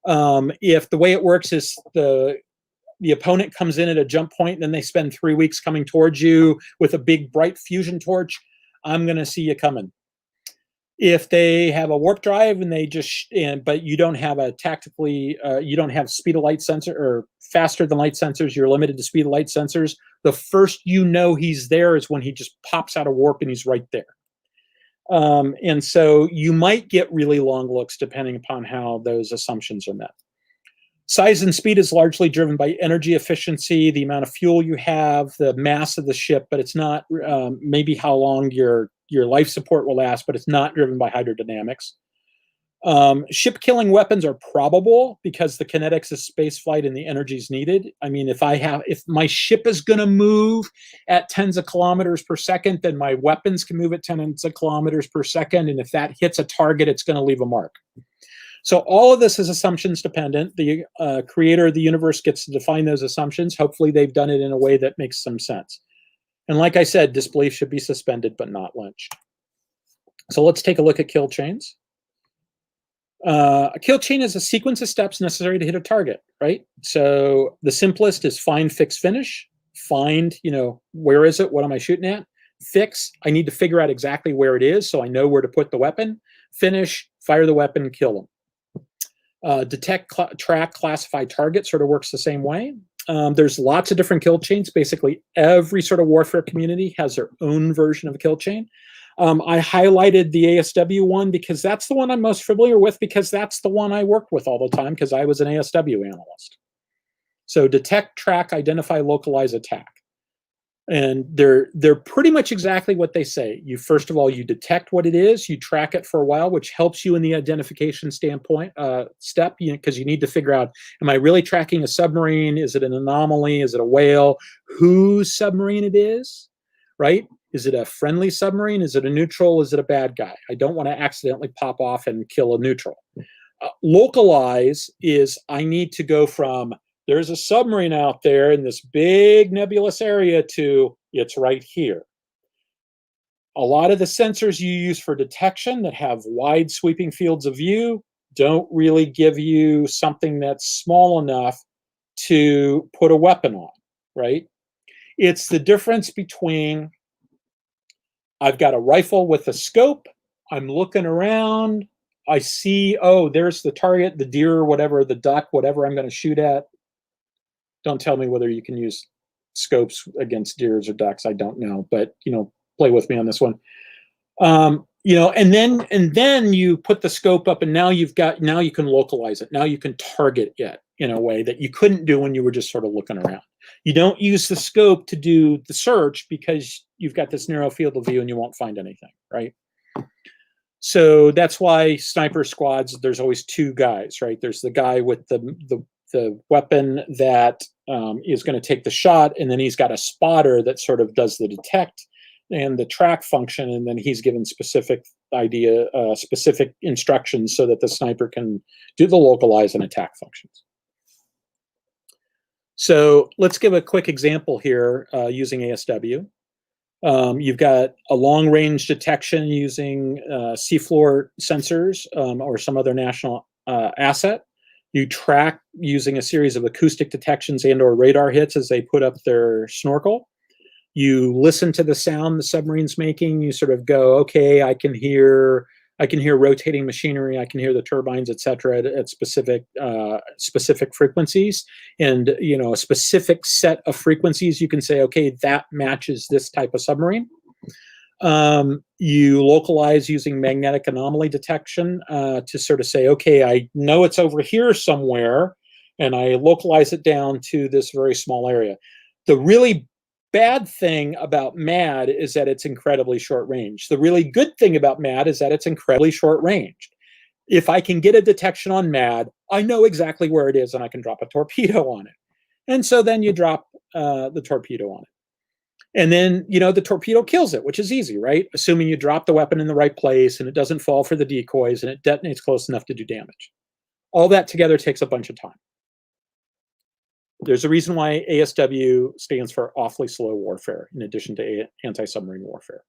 [SPEAKER 1] If the way it works is the opponent comes in at a jump point and then they spend 3 weeks coming towards you with a big bright fusion torch, I'm going to see you coming. If they have a warp drive and but you don't have a tactically, you don't have speed of light sensor or faster than light sensors, you're limited to speed of light sensors. The first he's there is when he just pops out of warp and he's right there. And so you might get really long looks depending upon how those assumptions are met. Size and speed is largely driven by energy efficiency, the amount of fuel you have, the mass of the ship, but it's not maybe how long your life support will last, but it's not driven by hydrodynamics. Ship-killing weapons are probable because the kinetics of spaceflight and the energy is needed. I mean, if my ship is going to move at tens of kilometers per second, then my weapons can move at tens of kilometers per second, and if that hits a target, it's going to leave a mark. So all of this is assumptions dependent. The creator of the universe gets to define those assumptions. Hopefully they've done it in a way that makes some sense. And like I said, disbelief should be suspended, but not lynched. So let's take a look at kill chains. A kill chain is a sequence of steps necessary to hit a target, right? So the simplest is find, fix, finish. Find, where is it? What am I shooting at? Fix, I need to figure out exactly where it is so I know where to put the weapon. Finish, fire the weapon, kill them. Detect, track, classify, target sort of works the same way. There's lots of different kill chains. Basically, every sort of warfare community has their own version of a kill chain. I highlighted the ASW one because that's the one I'm most familiar with, because that's the one I worked with all the time because I was an ASW analyst. So detect, track, identify, localize, attack. And they're pretty much exactly what they say. You first of all, you detect what it is, you track it for a while, which helps you in the identification standpoint step, because you need to figure out, am I really tracking a submarine? Is it an anomaly? Is it a whale? Whose submarine it is, right? Is it a friendly submarine? Is it a neutral? Is it a bad guy? I don't want to accidentally pop off and kill a neutral. Localize is I need to go from there's a submarine out there in this big nebulous area to it's right here. A lot of the sensors you use for detection that have wide sweeping fields of view don't really give you something that's small enough to put a weapon on, right? It's the difference between I've got a rifle with a scope, I'm looking around, I see, oh, there's the target, the deer or whatever, the duck, whatever I'm going to shoot at. Don't tell me whether you can use scopes against deers or ducks. I don't know, but play with me on this one. And then you put the scope up, and now you can localize it. Now you can target it in a way that you couldn't do when you were just sort of looking around. You don't use the scope to do the search because you've got this narrow field of view and you won't find anything, right? So that's why sniper squads, there's always two guys, right? There's the guy with the weapon that is going to take the shot, and then he's got a spotter that sort of does the detect and the track function, and then he's given specific instructions so that the sniper can do the localize and attack functions. So let's give a quick example here using ASW. You've got a long-range detection using seafloor sensors or some other national asset. You track using a series of acoustic detections and or radar hits as they put up their snorkel. You listen to the sound the submarine's making. You sort of go, okay, I can hear rotating machinery. I can hear the turbines, et cetera, at specific frequencies. And a specific set of frequencies, you can say, okay, that matches this type of submarine. You localize using magnetic anomaly detection to sort of say, okay, I know it's over here somewhere, and I localize it down to this very small area. The really bad thing about MAD is that it's incredibly short range. The really good thing about MAD is that it's incredibly short range. If I can get a detection on MAD, I know exactly where it is and I can drop a torpedo on it. And so then you drop the torpedo on it. And then, the torpedo kills it, which is easy, right? Assuming you drop the weapon in the right place and it doesn't fall for the decoys and it detonates close enough to do damage. All that together takes a bunch of time. There's a reason why ASW stands for awfully slow warfare, in addition to anti-submarine warfare.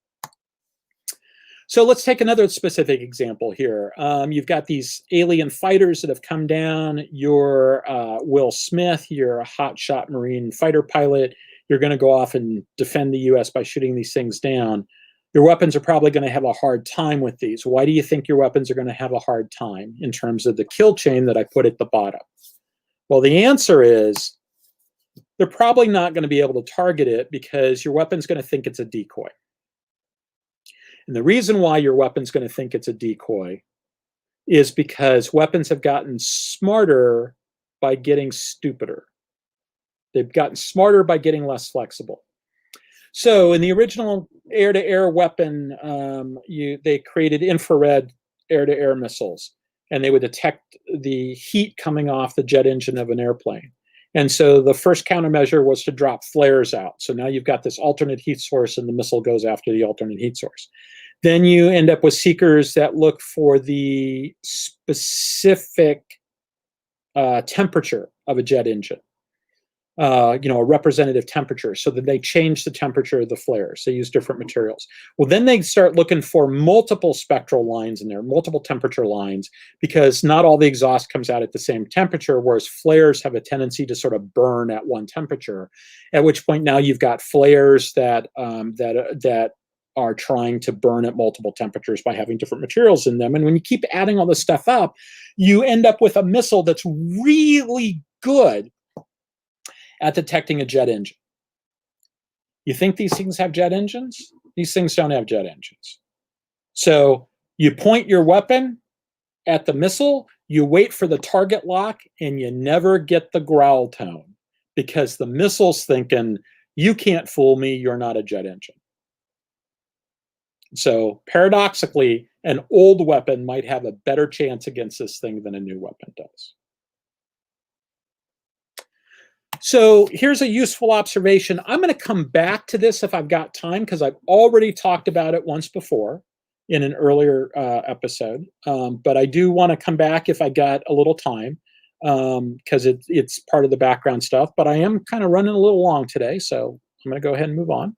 [SPEAKER 1] So let's take another specific example here. You've got these alien fighters that have come down. You're Will Smith. You're a hotshot Marine fighter pilot. You're going to go off and defend the U.S. by shooting these things down. Your weapons are probably going to have a hard time with these. Why do you think your weapons are going to have a hard time in terms of the kill chain that I put at the bottom? Well, the answer is they're probably not going to be able to target it because your weapon's going to think it's a decoy. And the reason why your weapon's going to think it's a decoy is because weapons have gotten smarter by getting stupider. They've gotten smarter by getting less flexible. So in the original air-to-air weapon, they created infrared air-to-air missiles, and they would detect the heat coming off the jet engine of an airplane. And so the first countermeasure was to drop flares out. So now you've got this alternate heat source, and the missile goes after the alternate heat source. Then you end up with seekers that look for the specific temperature of a jet engine, a representative temperature, so that they change the temperature of the flares. They use different materials. Well, then they start looking for multiple spectral lines in there, multiple temperature lines, because not all the exhaust comes out at the same temperature, whereas flares have a tendency to sort of burn at one temperature, at which point now you've got flares that are trying to burn at multiple temperatures by having different materials in them. And when you keep adding all this stuff up, you end up with a missile that's really good at detecting a jet engine. You think these things have jet engines? These things don't have jet engines. So you point your weapon at the missile, you wait for the target lock, and you never get the growl tone because the missile's thinking, You can't fool me. You're not a jet engine. So paradoxically, an old weapon might have a better chance against this thing than a new weapon does. So here's a useful observation. I'm going to come back to this if I've got time, because I've already talked about it once before in an earlier episode. But I do want to come back if I got a little time, because it's part of the background stuff. But I am kind of running a little long today, so I'm going to go ahead and move on.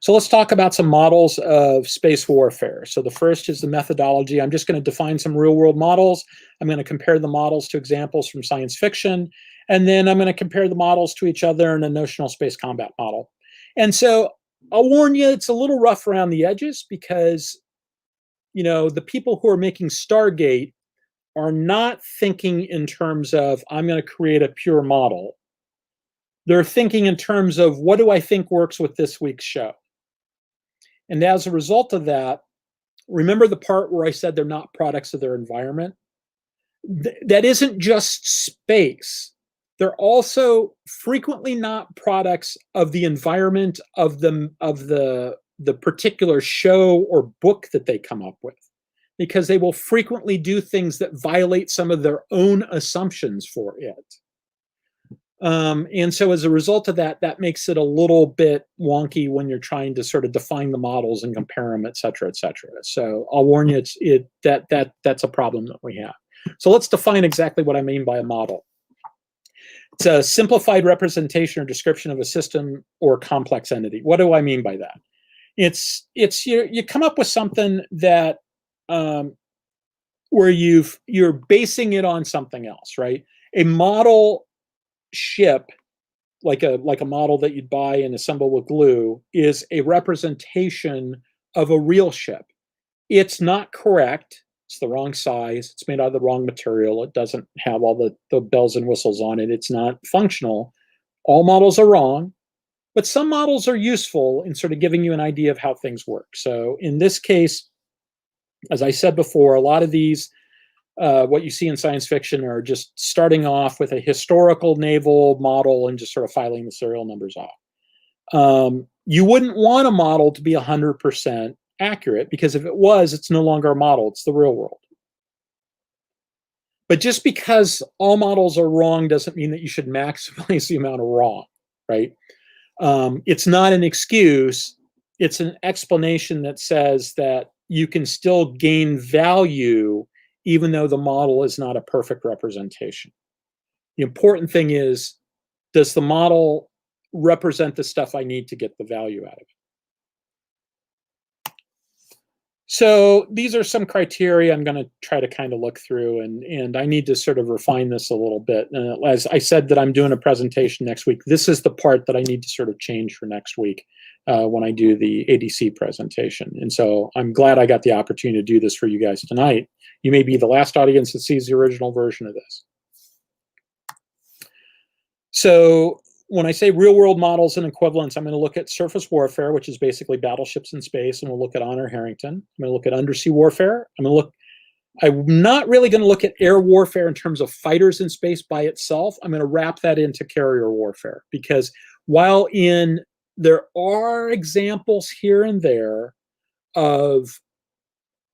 [SPEAKER 1] So let's talk about some models of space warfare. So the first is the methodology. I'm just going to define some real-world models. I'm going to compare the models to examples from science fiction. And then I'm going to compare the models to each other in a notional space combat model. And so I'll warn you, it's a little rough around the edges because, the people who are making Stargate are not thinking in terms of, I'm going to create a pure model. They're thinking in terms of, what do I think works with this week's show? And as a result of that, remember the part where I said they're not products of their environment? That isn't just space. They're also frequently not products of the environment of the particular show or book that they come up with, because they will frequently do things that violate some of their own assumptions for it. And so as a result of that, that makes it a little bit wonky when you're trying to sort of define the models and compare them, et cetera, et cetera. So I'll warn you, that's a problem that we have. So let's define exactly what I mean by a model. It's a simplified representation or description of a system or complex entity. What do I mean by that? It's you come up with something that where you're basing it on something else, right? A model ship, like a model that you'd buy and assemble with glue, is a representation of a real ship. It's not correct. It's the wrong size. It's made out of the wrong material. It doesn't have all the bells and whistles on it. It's not functional. All models are wrong, but some models are useful in sort of giving you an idea of how things work. So in this case, as I said before, a lot of these, what you see in science fiction, are just starting off with a historical naval model and just sort of filing the serial numbers off. You wouldn't want a model to be 100% accurate, because if it was, it's no longer a model, it's the real world. But just because all models are wrong doesn't mean that you should maximize the amount of wrong, right? It's not an excuse. It's an explanation that says that you can still gain value even though the model is not a perfect representation. The important thing is, does the model represent the stuff I need to get the value out of it? So these are some criteria I'm going to try to kind of look through, and I need to sort of refine this a little bit. As I said that I'm doing a presentation next week, this is the part that I need to sort of change for next week when I do the ADC presentation. And so I'm glad I got the opportunity to do this for you guys tonight. You may be the last audience that sees the original version of this. So when I say real-world models and equivalents, I'm going to look at surface warfare, which is basically battleships in space, and we'll look at Honor Harrington. I'm going to look at undersea warfare. I'm not really going to look at air warfare in terms of fighters in space by itself. I'm going to wrap that into carrier warfare, because while there are examples here and there of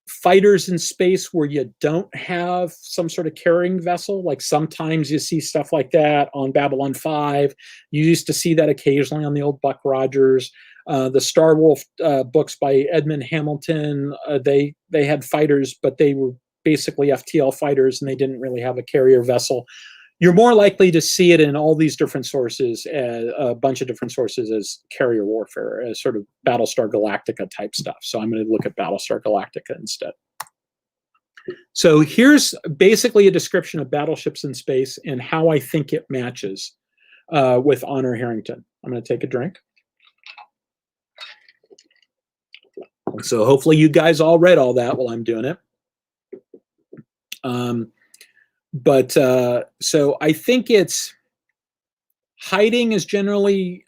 [SPEAKER 1] fighters in space where you don't have some sort of carrying vessel, like sometimes you see stuff like that on Babylon 5. You used to see that occasionally on the old Buck Rogers. The Star Wolf books by Edmund Hamilton, they had fighters, but they were basically FTL fighters and they didn't really have a carrier vessel. You're more likely to see it in all these different sources, a bunch of different sources, as carrier warfare, as sort of Battlestar Galactica type stuff. So I'm going to look at Battlestar Galactica instead. So here's basically a description of battleships in space and how I think it matches with Honor Harrington. I'm going to take a drink. So hopefully you guys all read all that while I'm doing it. So I think it's hiding is generally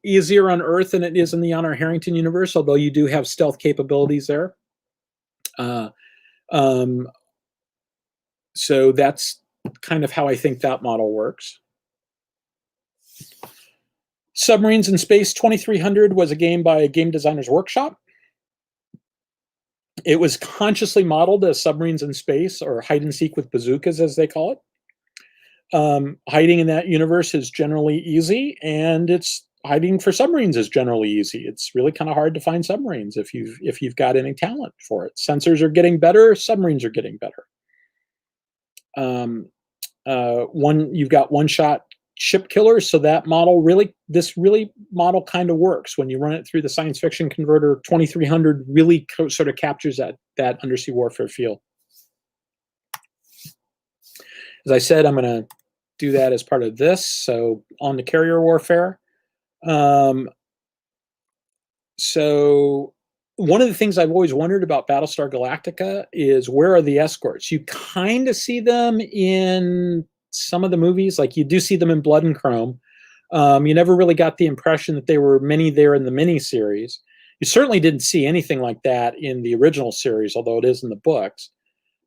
[SPEAKER 1] easier on Earth than it is in the Honor Harrington universe, although you do have stealth capabilities there. So that's kind of how I think that model works. Submarines in Space 2300 was a game by Game Designers Workshop. It was consciously modeled as submarines in space, or hide and seek with bazookas, as they call it. Hiding in that universe is generally easy, and hiding for submarines is generally easy. It's really kind of hard to find submarines if you've got any talent for it. Sensors are getting better, submarines are getting better. You've got one-shot ship killers, so that model this model kind of works when you run it through the science fiction converter. 2300 really sort of captures that undersea warfare feel. As I said, I'm going to do that as part of this. So on the carrier warfare. So one of the things I've always wondered about Battlestar Galactica is, where are the escorts? You kind of see them in some of the movies, like you do see them in Blood and Chrome. You never really got the impression that there were many there in the miniseries. You certainly didn't see anything like that in the original series, although it is in the books.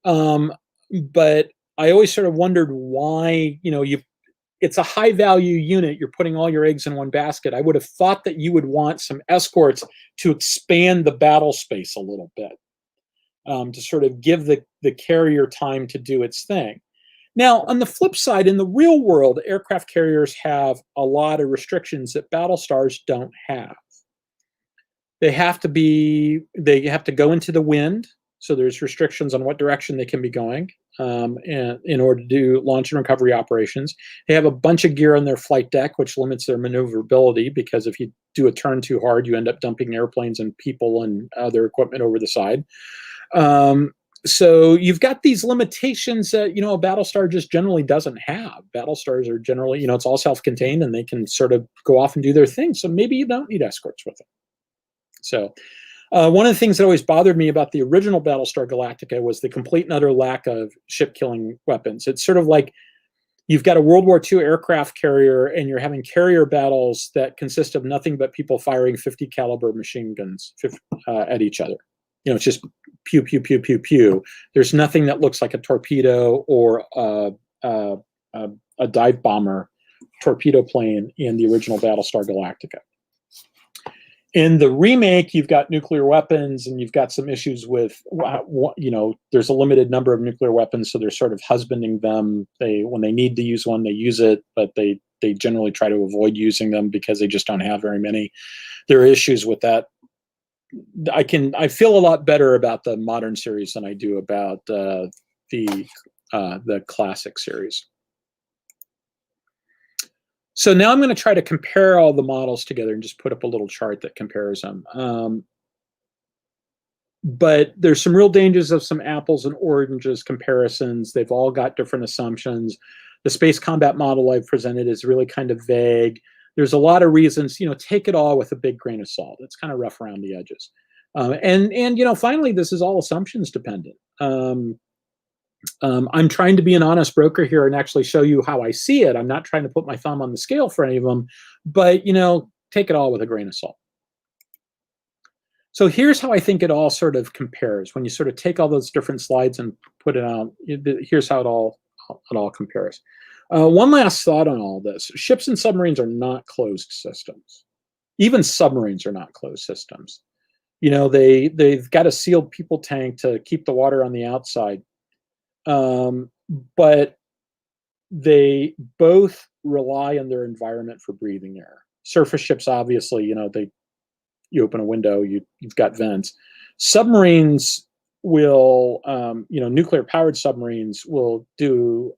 [SPEAKER 1] But I always sort of wondered why, it's a high value unit. You're putting all your eggs in one basket. I would have thought that you would want some escorts to expand the battle space a little bit, to sort of give the carrier time to do its thing. Now, on the flip side, in the real world, aircraft carriers have a lot of restrictions that Battlestars don't have. They have to go into the wind. So there's restrictions on what direction they can be going and in order to do launch and recovery operations. They have a bunch of gear on their flight deck, which limits their maneuverability, because if you do a turn too hard, you end up dumping airplanes and people and other equipment over the side. So you've got these limitations that, a Battlestar just generally doesn't have. Battlestars are generally, it's all self-contained, and they can sort of go off and do their thing. So maybe you don't need escorts with them. So one of the things that always bothered me about the original Battlestar Galactica was the complete and utter lack of ship-killing weapons. It's sort of like you've got a World War II aircraft carrier, and you're having carrier battles that consist of nothing but people firing 50 caliber machine guns at each other. It's just pew, pew, pew, pew, pew. There's nothing that looks like a torpedo or a dive bomber torpedo plane in the original Battlestar Galactica. In the remake, you've got nuclear weapons, and you've got some issues with, there's a limited number of nuclear weapons, so they're sort of husbanding them. When they need to use one, they use it, but they generally try to avoid using them because they just don't have very many. There are issues with that. I feel a lot better about the modern series than I do about the classic series. So now I'm going to try to compare all the models together and just put up a little chart that compares them. But there's some real dangers of some apples and oranges comparisons. They've all got different assumptions. The space combat model I've presented is really kind of vague. There's a lot of reasons, take it all with a big grain of salt. It's kind of rough around the edges. And finally, this is all assumptions dependent. I'm trying to be an honest broker here and actually show you how I see it. I'm not trying to put my thumb on the scale for any of them, but, take it all with a grain of salt. So here's how I think it all sort of compares. When you sort of take all those different slides and put it out, here's how it all compares. One last thought on all this. Ships and submarines are not closed systems. Even submarines are not closed systems. They've got a sealed people tank to keep the water on the outside. But they both rely on their environment for breathing air. Surface ships, obviously, you open a window, you've got vents. Submarines will, nuclear-powered submarines will do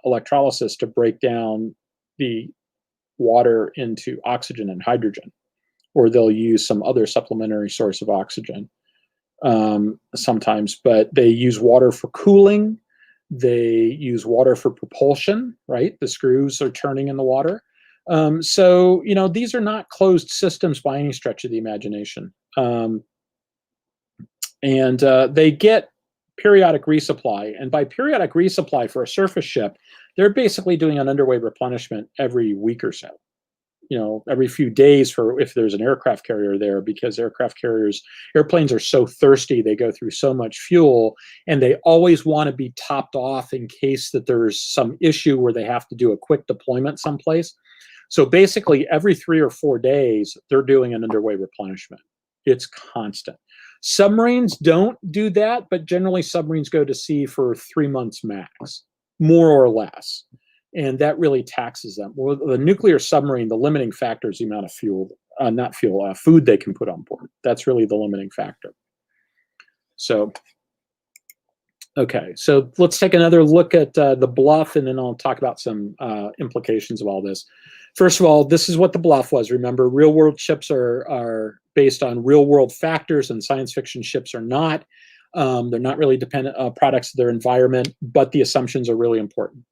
[SPEAKER 1] electrolysis to break down the water into oxygen and hydrogen, or they'll use some other supplementary source of oxygen sometimes. But they use water for cooling. They use water for propulsion, right? The screws are turning in the water. So, these are not closed systems by any stretch of the imagination. And they get periodic resupply. And by periodic resupply for a surface ship, they're basically doing an underway replenishment every week or so. Every few days for if there's an aircraft carrier there, because airplanes are so thirsty, they go through so much fuel, and they always want to be topped off in case that there's some issue where they have to do a quick deployment someplace. So basically, every 3 or 4 days, they're doing an underway replenishment. It's constant. Submarines don't do that, but generally submarines go to sea for 3 months max, more or less. And that really taxes them. Well, the nuclear submarine, the limiting factor is the amount of fuel, not fuel, food they can put on board. That's really the limiting factor. So, okay, so let's take another look at the bluff, and then I'll talk about some implications of all this. First of all, this is what the bluff was. Remember, real-world ships are based on real-world factors, and science fiction ships are not. They're not really dependent products of their environment, but the assumptions are really important.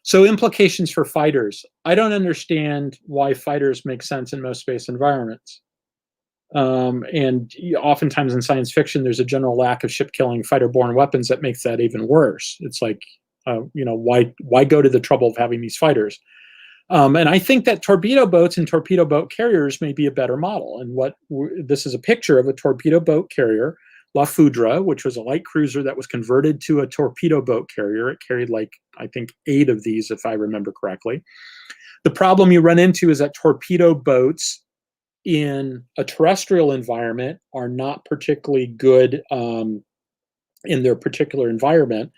[SPEAKER 1] So implications for fighters. I don't understand why fighters make sense in most space environments. And oftentimes in science fiction, there's a general lack of ship-killing fighter-borne weapons that makes that even worse. It's like, why go to the trouble of having these fighters? And I think that torpedo boats and torpedo boat carriers may be a better model. And this is a picture of a torpedo boat carrier, La Foudre, which was a light cruiser that was converted to a torpedo boat carrier. It carried, like, I think 8 of these, if I remember correctly. The problem you run into is that torpedo boats in a terrestrial environment are not particularly good in their particular environment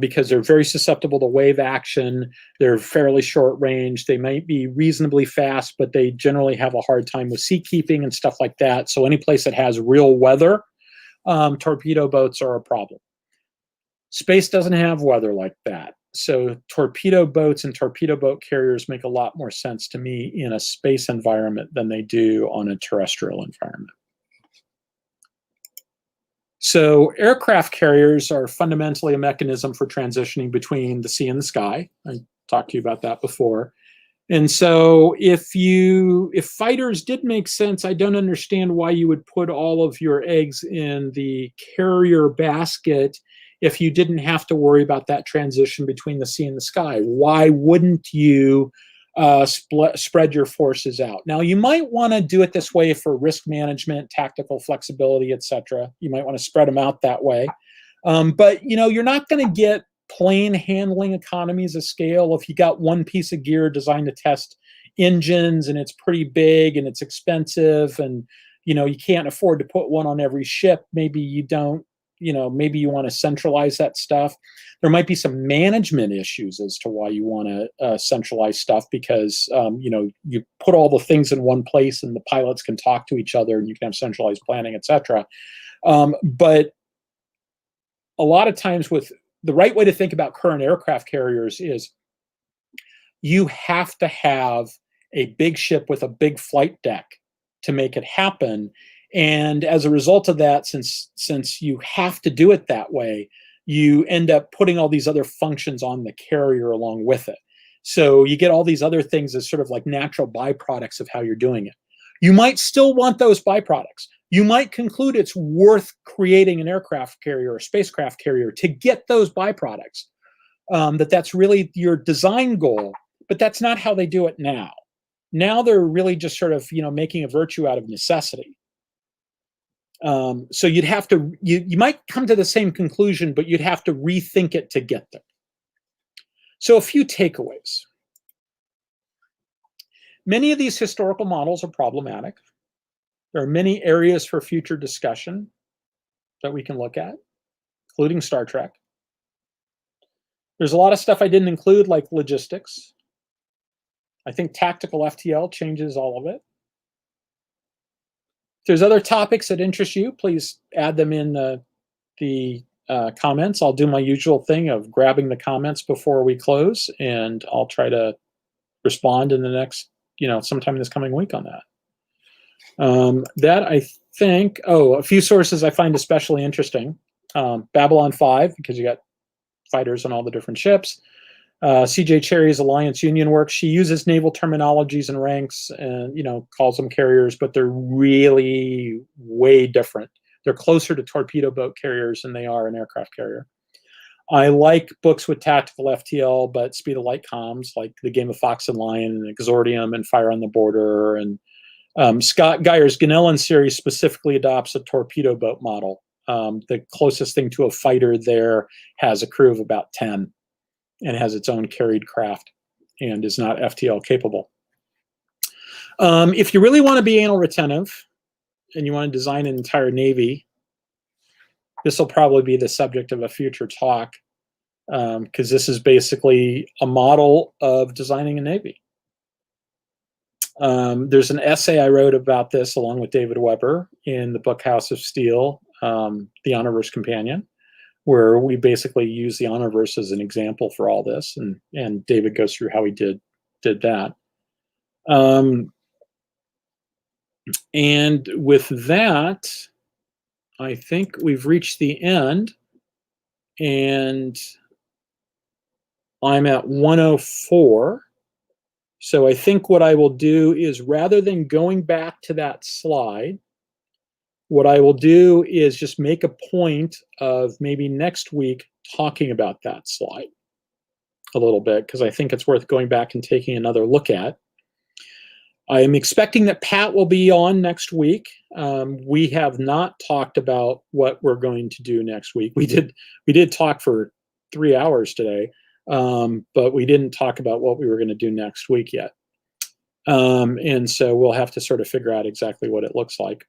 [SPEAKER 1] because they're very susceptible to wave action. They're fairly short range. They might be reasonably fast, but they generally have a hard time with sea keeping and stuff like that. So any place that has real weather, torpedo boats are a problem. Space doesn't have weather like that. So torpedo boats and torpedo boat carriers make a lot more sense to me in a space environment than they do on a terrestrial environment. So aircraft carriers are fundamentally a mechanism for transitioning between the sea and the sky. I talked to you about that before. And so if fighters did make sense, I don't understand why you would put all of your eggs in the carrier basket if you didn't have to worry about that transition between the sea and the sky. Why wouldn't you spread your forces out? Now, you might want to do it this way for risk management, tactical flexibility, etc. You might want to spread them out that way. But you're not going to get plane handling economies of scale if you got one piece of gear designed to test engines and it's pretty big and it's expensive and you can't afford to put one on every ship. Maybe you don't. Maybe you want to centralize that stuff. There might be some management issues as to why you want to centralize stuff because, you put all the things in one place and the pilots can talk to each other and you can have centralized planning, etc. But a lot of times with the right way to think about current aircraft carriers is you have to have a big ship with a big flight deck to make it happen. And as a result of that, since you have to do it that way, you end up putting all these other functions on the carrier along with it. So you get all these other things as sort of like natural byproducts of how you're doing it. You might still want those byproducts. You might conclude it's worth creating an aircraft carrier or spacecraft carrier to get those byproducts, that's really your design goal, but that's not how they do it now. Now they're really just sort of, making a virtue out of necessity. So you'd have to, you might come to the same conclusion, but you'd have to rethink it to get there. So a few takeaways. Many of these historical models are problematic. There are many areas for future discussion that we can look at, including Star Trek. There's a lot of stuff I didn't include, like logistics. I think tactical FTL changes all of it. If there's other topics that interest you, please add them in the comments. I'll do my usual thing of grabbing the comments before we close, and I'll try to respond in the next, sometime this coming week on that. That I think, a few sources I find especially interesting. Babylon 5, because you got fighters on all the different ships. CJ Cherry's Alliance Union work. She uses naval terminologies and ranks and, calls them carriers, but they're really way different. They're closer to torpedo boat carriers than they are an aircraft carrier. I like books with tactical FTL, but speed of light comms, like The Game of Fox and Lion and Exordium and Fire on the Border. And Scott Geyer's Ganellan series specifically adopts a torpedo boat model. The closest thing to a fighter there has a crew of about 10 and has its own carried craft. and is not FTL capable. If you really want to be anal retentive and you want to design an entire Navy, this will probably be the subject of a future talk, because this is basically a model of designing a Navy. There's an essay I wrote about this along with David Weber in the book House of Steel, the Honorverse Companion, where we basically use the Honorverse as an example for all this, and David goes through how he did that. And with that, I think we've reached the end, and I'm at 104. So I think what I will do is, rather than going back to that slide, what I will do is just make a point of maybe next week talking about that slide a little bit, because I think it's worth going back and taking another look at. I am expecting that Pat will be on next week. We have not talked about what we're going to do next week. We did talk for 3 hours today, but we didn't talk about what we were going to do next week yet. And so we'll have to sort of figure out exactly what it looks like.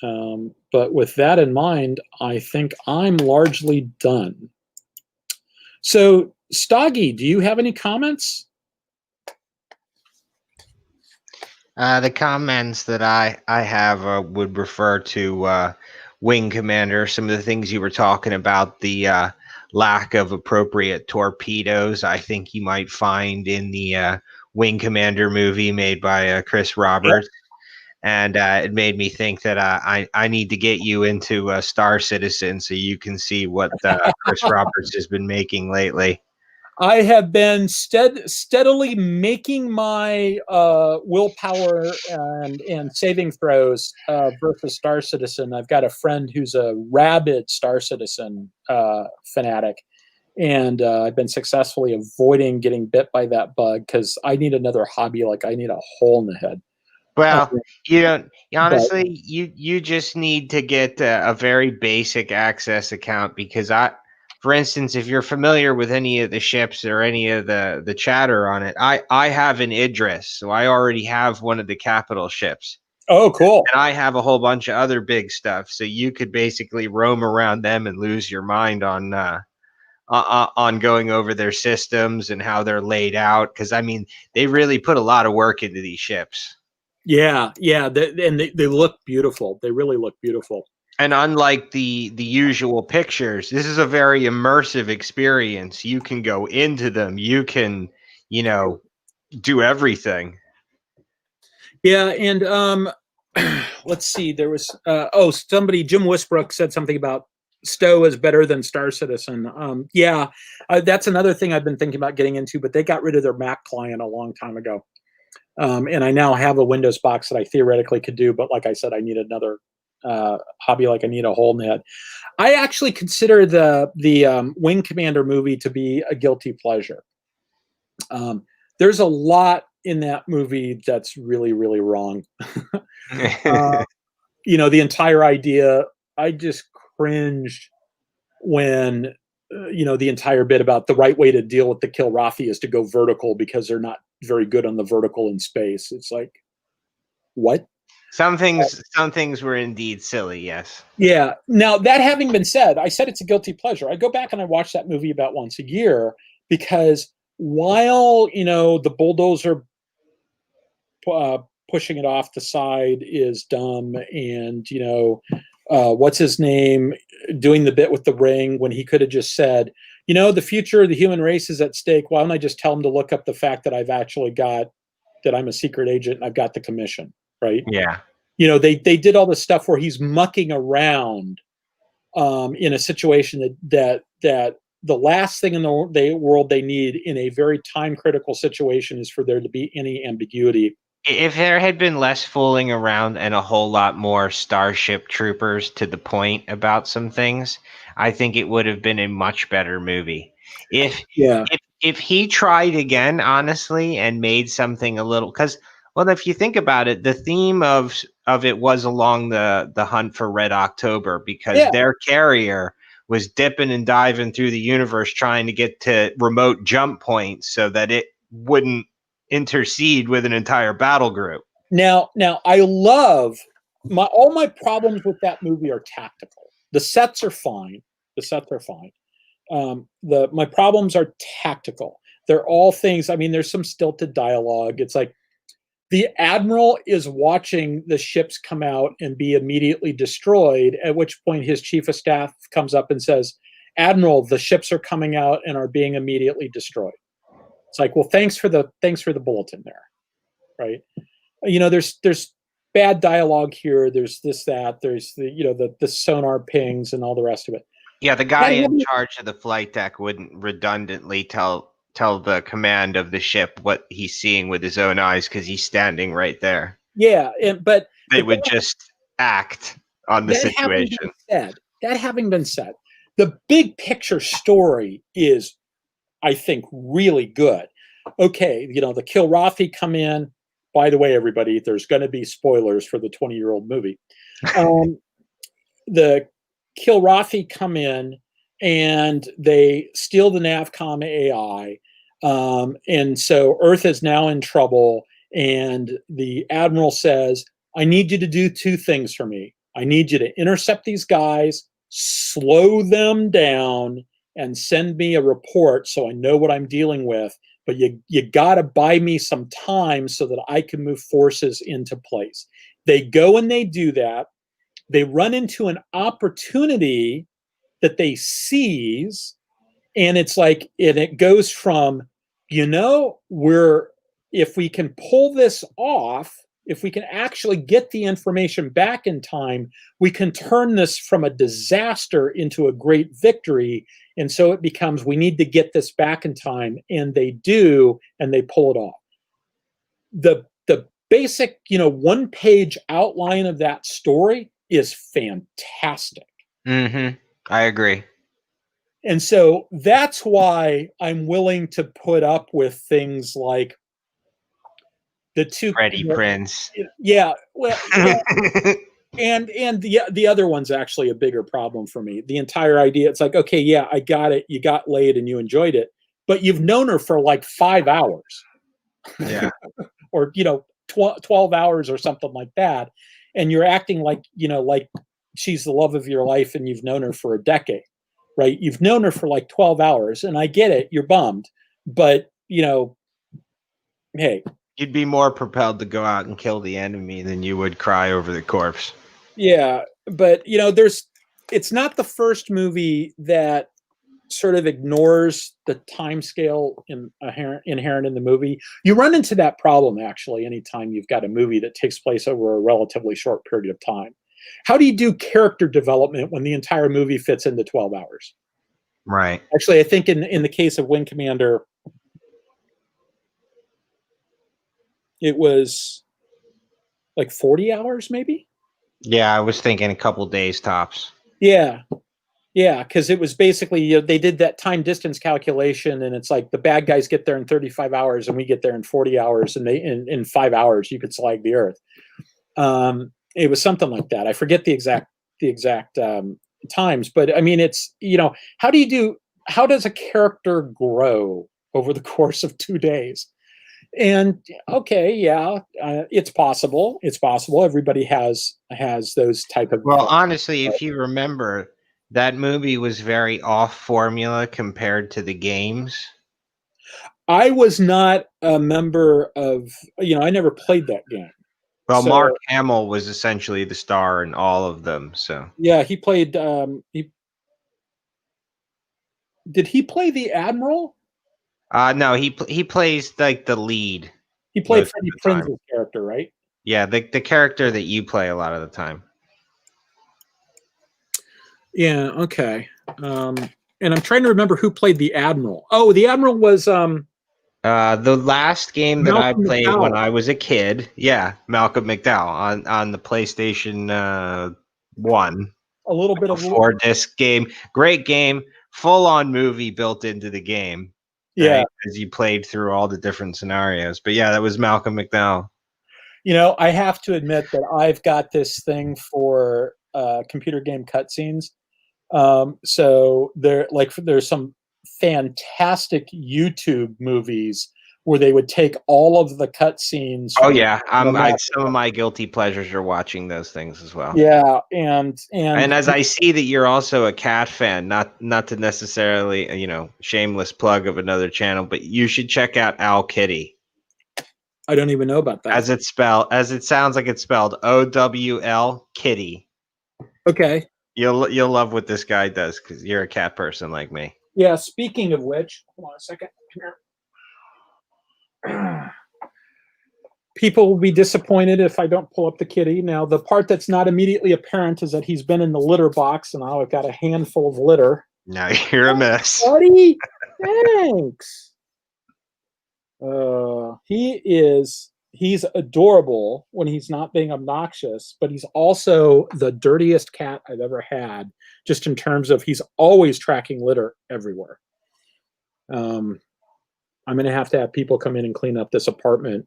[SPEAKER 1] But with that in mind, I think I'm largely done. So, Stoggy, do you have any comments?
[SPEAKER 2] The comments that I have would refer to Wing Commander, some of the things you were talking about, the lack of appropriate torpedoes. I think you might find in the Wing Commander movie made by Chris Roberts. Yep. And it made me think that I need to get you into Star Citizen so you can see what Chris Roberts has been making lately.
[SPEAKER 1] I have been steadily making my willpower and saving throws versus Star Citizen. I've got a friend who's a rabid Star Citizen fanatic, and I've been successfully avoiding getting bit by that bug, because I need another hobby. Like, I need a hole in the head.
[SPEAKER 2] Well, you don't. Honestly, you just need to get a very basic access account, because for instance, if you're familiar with any of the ships or any of the chatter on it, I have an Idris, so I already have one of the capital ships.
[SPEAKER 1] Oh, cool!
[SPEAKER 2] And I have a whole bunch of other big stuff, so you could basically roam around them and lose your mind on going over their systems and how they're laid out. Because I mean, they really put a lot of work into these ships.
[SPEAKER 1] Yeah, and they look beautiful. They really look beautiful.
[SPEAKER 2] And unlike the usual pictures, this is a very immersive experience. You can go into them. You can, do everything. Yeah,
[SPEAKER 1] and let's see. There was somebody, Jim Wisbrook, said something about Stowe is better than Star Citizen. That's another thing I've been thinking about getting into, but they got rid of their Mac client a long time ago. And I now have a Windows box that I theoretically could do, but like I said, I need another hobby. Like, I need a hole in the head. I actually consider the Wing Commander movie to be a guilty pleasure. There's a lot in that movie that's really, really wrong. The entire idea, I just cringed when the entire bit about the right way to deal with the Kilrathi is to go vertical, because they're not very good on the vertical in space. It's like, what?
[SPEAKER 2] Some things were indeed silly, yes.
[SPEAKER 1] Yeah. Now, that having been said, I said it's a guilty pleasure. I go back and I watch that movie about once a year, because while, the bulldozer pushing it off the side is dumb, and, what's his name doing the bit with the ring when he could have just said, the future of the human race is at stake. Why don't I just tell him to look up the fact that that I'm a secret agent and I've got the commission, right?
[SPEAKER 2] Yeah.
[SPEAKER 1] They did all this stuff where he's mucking around in a situation that the last thing in the world they need in a very time critical situation is for there to be any ambiguity.
[SPEAKER 2] If there had been less fooling around and a whole lot more Starship Troopers to the point about some things, I think it would have been a much better movie. If he tried again, honestly, and made something a little, because, well, if you think about it, the theme of it was along the hunt for Red October, because their carrier was dipping and diving through the universe trying to get to remote jump points so that wouldn't intercede with an entire battle group.
[SPEAKER 1] Now I love all my problems with that movie are tactical. The sets are fine. My problems are tactical. They're all things. I mean, there's some stilted dialogue. It's like the admiral is watching the ships come out and be immediately destroyed, at which point his chief of staff comes up and says, "Admiral, the ships are coming out and are being immediately destroyed." It's like, well, thanks for the bulletin there, right? There's bad dialogue here. There's this, that. There's the sonar pings and all the rest of it.
[SPEAKER 2] Yeah, the guy in charge of the flight deck wouldn't redundantly tell the command of the ship what he's seeing with his own eyes because he's standing right there.
[SPEAKER 1] Yeah, but
[SPEAKER 2] they would just act on the situation.
[SPEAKER 1] That having been said, the big picture story is, I think, really good. Okay, the Kilrathi come in. By the way, everybody, there's going to be spoilers for the 20-year-old movie. The Kilrathi come in and they steal the Navcom AI. And so Earth is now in trouble. And the admiral says, I need you to do two things for me. I need you to intercept these guys, slow them down, and send me a report so I know what I'm dealing with. But you got to buy me some time so that I can move forces into place. They go and they do that. They run into an opportunity that they seize, and it's like, and it goes from, if we can pull this off, if we can actually get the information back in time, we can turn this from a disaster into a great victory. And so it becomes, we need to get this back in time, and they do, and they pull it off. The basic, one-page outline of that story is fantastic.
[SPEAKER 2] Mm-hmm. I agree.
[SPEAKER 1] And so that's why I'm willing to put up with things like the two
[SPEAKER 2] Freddie Prinze.
[SPEAKER 1] Yeah, well, yeah. and the other one's actually a bigger problem for me. The entire idea, it's like, okay, yeah, I got it. You got laid and you enjoyed it, but you've known her for like 5 hours.
[SPEAKER 2] Yeah.
[SPEAKER 1] Or 12 hours or something like that, and you're acting like like she's the love of your life and you've known her for a decade, right? You've known her for like 12 hours, and I get it, you're bummed, but hey,
[SPEAKER 2] you'd be more propelled to go out and kill the enemy than you would cry over the corpse.
[SPEAKER 1] Yeah, but it's not the first movie that sort of ignores the time scale inherent in the movie. You run into that problem actually anytime you've got a movie that takes place over a relatively short period of time. How do you do character development when the entire movie fits into 12 hours?
[SPEAKER 2] Right.
[SPEAKER 1] Actually, I think in the case of Wing Commander, it was like 40 hours maybe?
[SPEAKER 2] Yeah, I was thinking a couple days tops.
[SPEAKER 1] Yeah, because it was basically, they did that time distance calculation, and it's like the bad guys get there in 35 hours and we get there in 40 hours, and in 5 hours you could slag the Earth. It was something like that. I forget the exact times, but I mean, it's, how does a character grow over the course of 2 days? And okay, yeah, it's possible. Everybody has those type of.
[SPEAKER 2] Well, honestly, if you remember, that movie was very off formula compared to the games.
[SPEAKER 1] I was not a member of, I never played that game.
[SPEAKER 2] Well, so, Mark Hamill was essentially the star in all of them. So
[SPEAKER 1] yeah, he played. Did he play the Admiral?
[SPEAKER 2] No, he plays like the lead.
[SPEAKER 1] He played Freddie Prinze's character, right?
[SPEAKER 2] Yeah, the character that you play a lot of the time.
[SPEAKER 1] Yeah. Okay. And I'm trying to remember who played the Admiral. Oh, the Admiral was
[SPEAKER 2] the last game that I played when I was a kid. Yeah, Malcolm McDowell on the PlayStation 1.
[SPEAKER 1] A little bit of
[SPEAKER 2] 4-disc game. Great game. Full-on movie built into the game.
[SPEAKER 1] Yeah,
[SPEAKER 2] right? As you played through all the different scenarios. But yeah, that was Malcolm McDowell.
[SPEAKER 1] I have to admit that I've got this thing for computer game cutscenes. So there's some fantastic YouTube movies where they would take all of the cutscenes.
[SPEAKER 2] Oh yeah, some of my guilty pleasures are watching those things as well.
[SPEAKER 1] Yeah,
[SPEAKER 2] and as I see that you're also a cat fan, not to necessarily shameless plug of another channel, but you should check out Owl Kitty.
[SPEAKER 1] I don't even know about that.
[SPEAKER 2] As it sounds like it's spelled OWL Kitty.
[SPEAKER 1] Okay.
[SPEAKER 2] You'll love what this guy does because you're a cat person like me.
[SPEAKER 1] Yeah. Speaking of which, hold on a second. People will be disappointed if I don't pull up the kitty. Now, the part that's not immediately apparent is that he's been in the litter box, and now I've got a handful of litter.
[SPEAKER 2] Now you're a mess.
[SPEAKER 1] Buddy, thanks. He's adorable when he's not being obnoxious, but he's also the dirtiest cat I've ever had, just in terms of he's always tracking litter everywhere. I'm going to have people come in and clean up this apartment,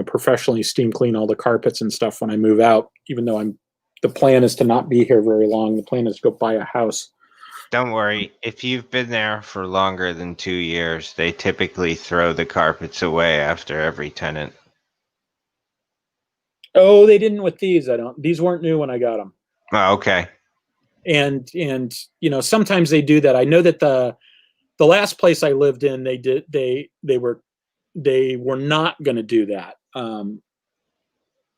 [SPEAKER 1] professionally steam clean all the carpets and stuff when I move out, even though the plan is to not be here very long. The plan is to go buy a house.
[SPEAKER 2] Don't worry. If you've been there for longer than 2 years, they typically throw the carpets away after every tenant.
[SPEAKER 1] Oh, they didn't with these. These weren't new when I got them.
[SPEAKER 2] Oh, okay.
[SPEAKER 1] And sometimes they do that. I know that the last place I lived in, they were not going to do that.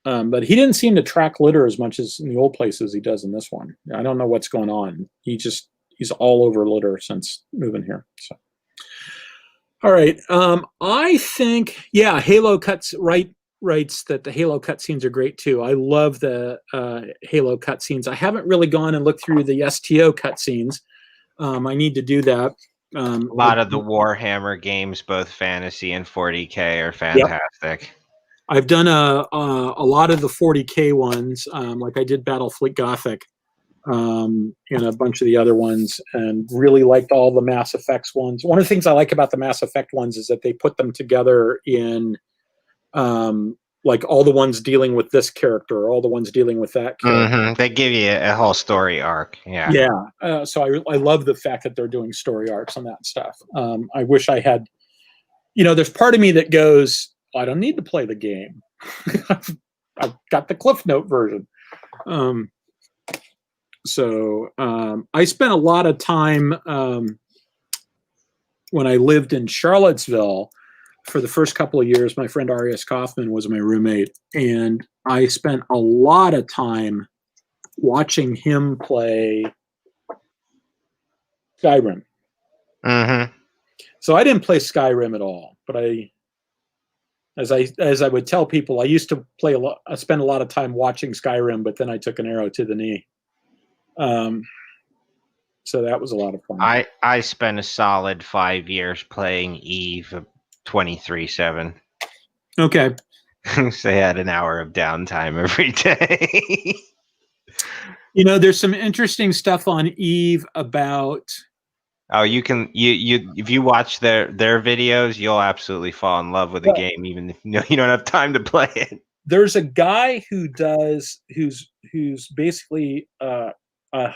[SPEAKER 1] But he didn't seem to track litter as much as in the old places he does in this one. I don't know what's going on. He's all over litter since moving here. So, all right. I think, Halo writes that the Halo cutscenes are great too. I love the Halo cutscenes. I haven't really gone and looked through the STO cutscenes. I need to do that.
[SPEAKER 2] A lot of the Warhammer games, both fantasy and 40K, are fantastic.
[SPEAKER 1] Yep. I've done a lot of the 40K ones, like I did Battlefleet Gothic, and a bunch of the other ones, and really liked all the Mass Effects ones. One of the things I like about the Mass Effect ones is that they put them together in like all the ones dealing with this character, all the ones dealing with that character.
[SPEAKER 2] Mm-hmm. They give you a whole story arc. Yeah.
[SPEAKER 1] Yeah. So I love the fact that they're doing story arcs on that stuff. I wish I had, there's part of me that goes, I don't need to play the game. I've got the Cliff Note version. So I spent a lot of time when I lived in Charlottesville. For the first couple of years, my friend Arias Kaufman was my roommate, and I spent a lot of time watching him play Skyrim.
[SPEAKER 2] Mm-hmm.
[SPEAKER 1] So I didn't play Skyrim at all, but as I would tell people, I used to play a lot. I spent a lot of time watching Skyrim, but then I took an arrow to the knee. So that was a lot of fun.
[SPEAKER 2] I spent a solid 5 years playing Eve 23/7.
[SPEAKER 1] Okay.
[SPEAKER 2] So I had an hour of downtime every day.
[SPEAKER 1] There's some interesting stuff on Eve about.
[SPEAKER 2] Oh, you if you watch their videos, you'll absolutely fall in love with the game, even if you don't have time to play it.
[SPEAKER 1] There's a guy who's basically a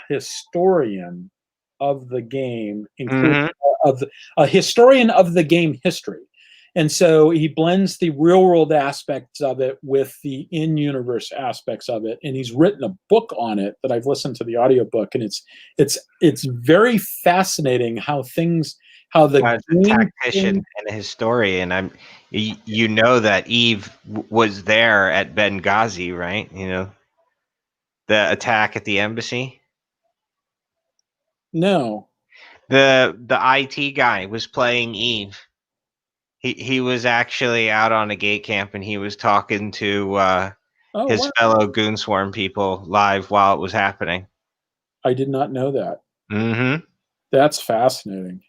[SPEAKER 1] historian of the game, including a historian of the game history. And so he blends the real world aspects of it with the in-universe aspects of it. And he's written a book on it that I've listened to the audiobook. And it's very fascinating how the
[SPEAKER 2] tactician and a historian. You know that Eve was there at Benghazi, right? The attack at the embassy.
[SPEAKER 1] No.
[SPEAKER 2] The IT guy was playing Eve. He was actually out on a gate camp, and he was talking to his fellow Goonswarm people live while it was happening.
[SPEAKER 1] I did not know that.
[SPEAKER 2] Mm-hmm.
[SPEAKER 1] That's fascinating.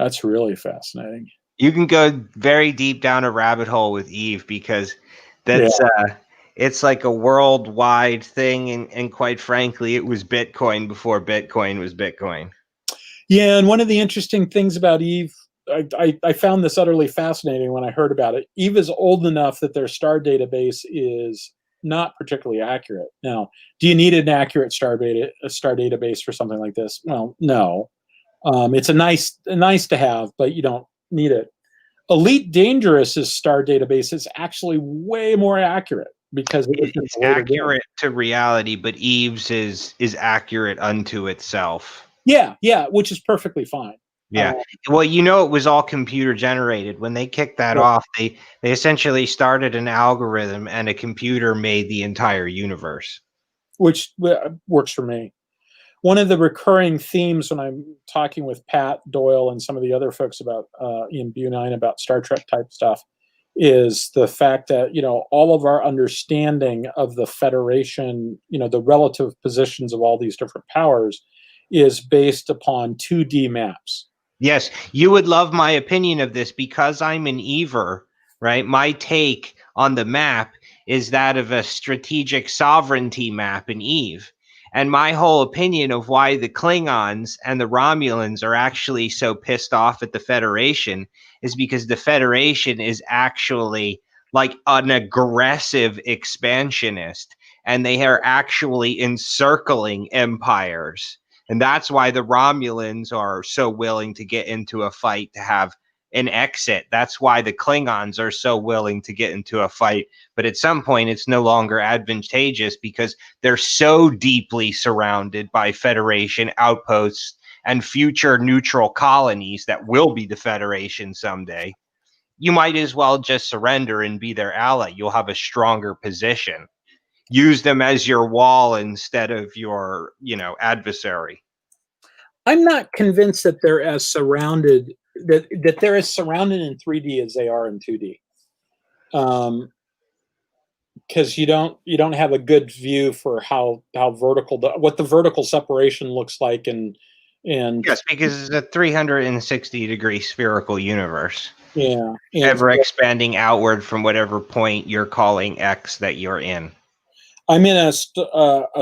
[SPEAKER 1] That's really fascinating.
[SPEAKER 2] You can go very deep down a rabbit hole with Eve because that's it's like a worldwide thing, and quite frankly, it was Bitcoin before Bitcoin was Bitcoin.
[SPEAKER 1] Yeah, and one of the interesting things about Eve, I found this utterly fascinating when I heard about it. Eve is old enough that their star database is not particularly accurate. Now, do you need an accurate star database for something like this? Well, no. It's a nice to have, but you don't need it. Elite Dangerous's star database is actually way more accurate because
[SPEAKER 2] It's accurate to reality, but Eve's is accurate unto itself.
[SPEAKER 1] Yeah, which is perfectly fine.
[SPEAKER 2] Yeah. Well, it was all computer generated. When they kicked that off, they essentially started an algorithm and a computer made the entire universe.
[SPEAKER 1] Which works for me. One of the recurring themes when I'm talking with Pat Doyle and some of the other folks about Ian Bunine about Star Trek type stuff is the fact that, all of our understanding of the Federation, the relative positions of all these different powers is based upon 2D maps.
[SPEAKER 2] Yes, you would love my opinion of this because I'm an Ever, right? My take on the map is that of a strategic sovereignty map in Eve. And my whole opinion of why the Klingons and the Romulans are actually so pissed off at the Federation is because the Federation is actually like an aggressive expansionist, and they are actually encircling empires. And that's why the Romulans are so willing to get into a fight to have an exit. That's why the Klingons are so willing to get into a fight. But at some point, it's no longer advantageous because they're so deeply surrounded by Federation outposts and future neutral colonies that will be the Federation someday. You might as well just surrender and be their ally. You'll have a stronger position. Use them as your wall instead of your, adversary.
[SPEAKER 1] I'm not convinced that they're as surrounded that they're as surrounded in 3D as they are in 2D. Because you don't have a good view for how vertical what the vertical separation looks like, and
[SPEAKER 2] yes, because it's a 360-degree spherical universe.
[SPEAKER 1] Yeah,
[SPEAKER 2] ever expanding outward from whatever point you're calling X that you're in.
[SPEAKER 1] I'm in a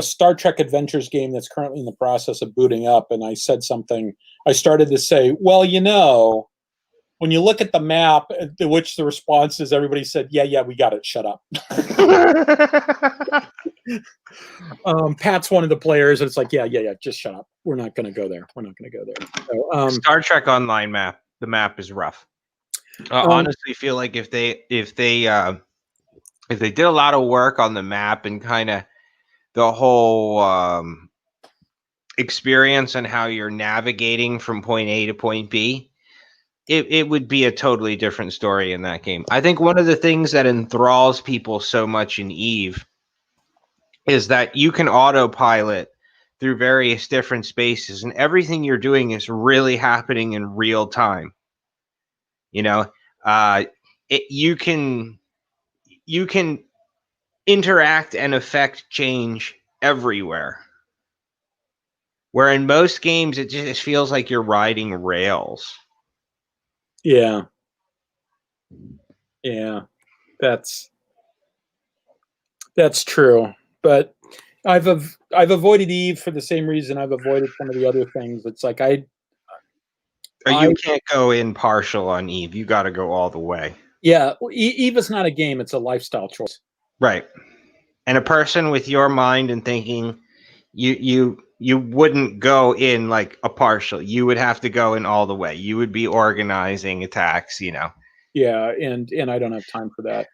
[SPEAKER 1] Star Trek Adventures game that's currently in the process of booting up, and I said something. I started to say, well, when you look at the map, to which the response is everybody said, yeah, we got it, shut up. Pat's one of the players, and it's like, yeah, just shut up. We're not going to go there. So,
[SPEAKER 2] Star Trek Online map, the map is rough. Honestly, feel like if they did a lot of work on the map and kind of the whole experience and how you're navigating from point A to point B, it would be a totally different story in that game. I think one of the things that enthralls people so much in Eve is that you can autopilot through various different spaces, and everything you're doing is really happening in real time. You can interact and affect change everywhere. Where in most games, it just feels like you're riding rails.
[SPEAKER 1] Yeah, that's true. But I've avoided Eve for the same reason I've avoided some of the other things. It's like you
[SPEAKER 2] can't go in partial on Eve. You got to go all the way.
[SPEAKER 1] Yeah, Eve is not a game; it's a lifestyle choice.
[SPEAKER 2] Right. And a person with your mind and thinking, you wouldn't go in like a partial. You would have to go in all the way. You would be organizing attacks,
[SPEAKER 1] Yeah, and I don't have time for that.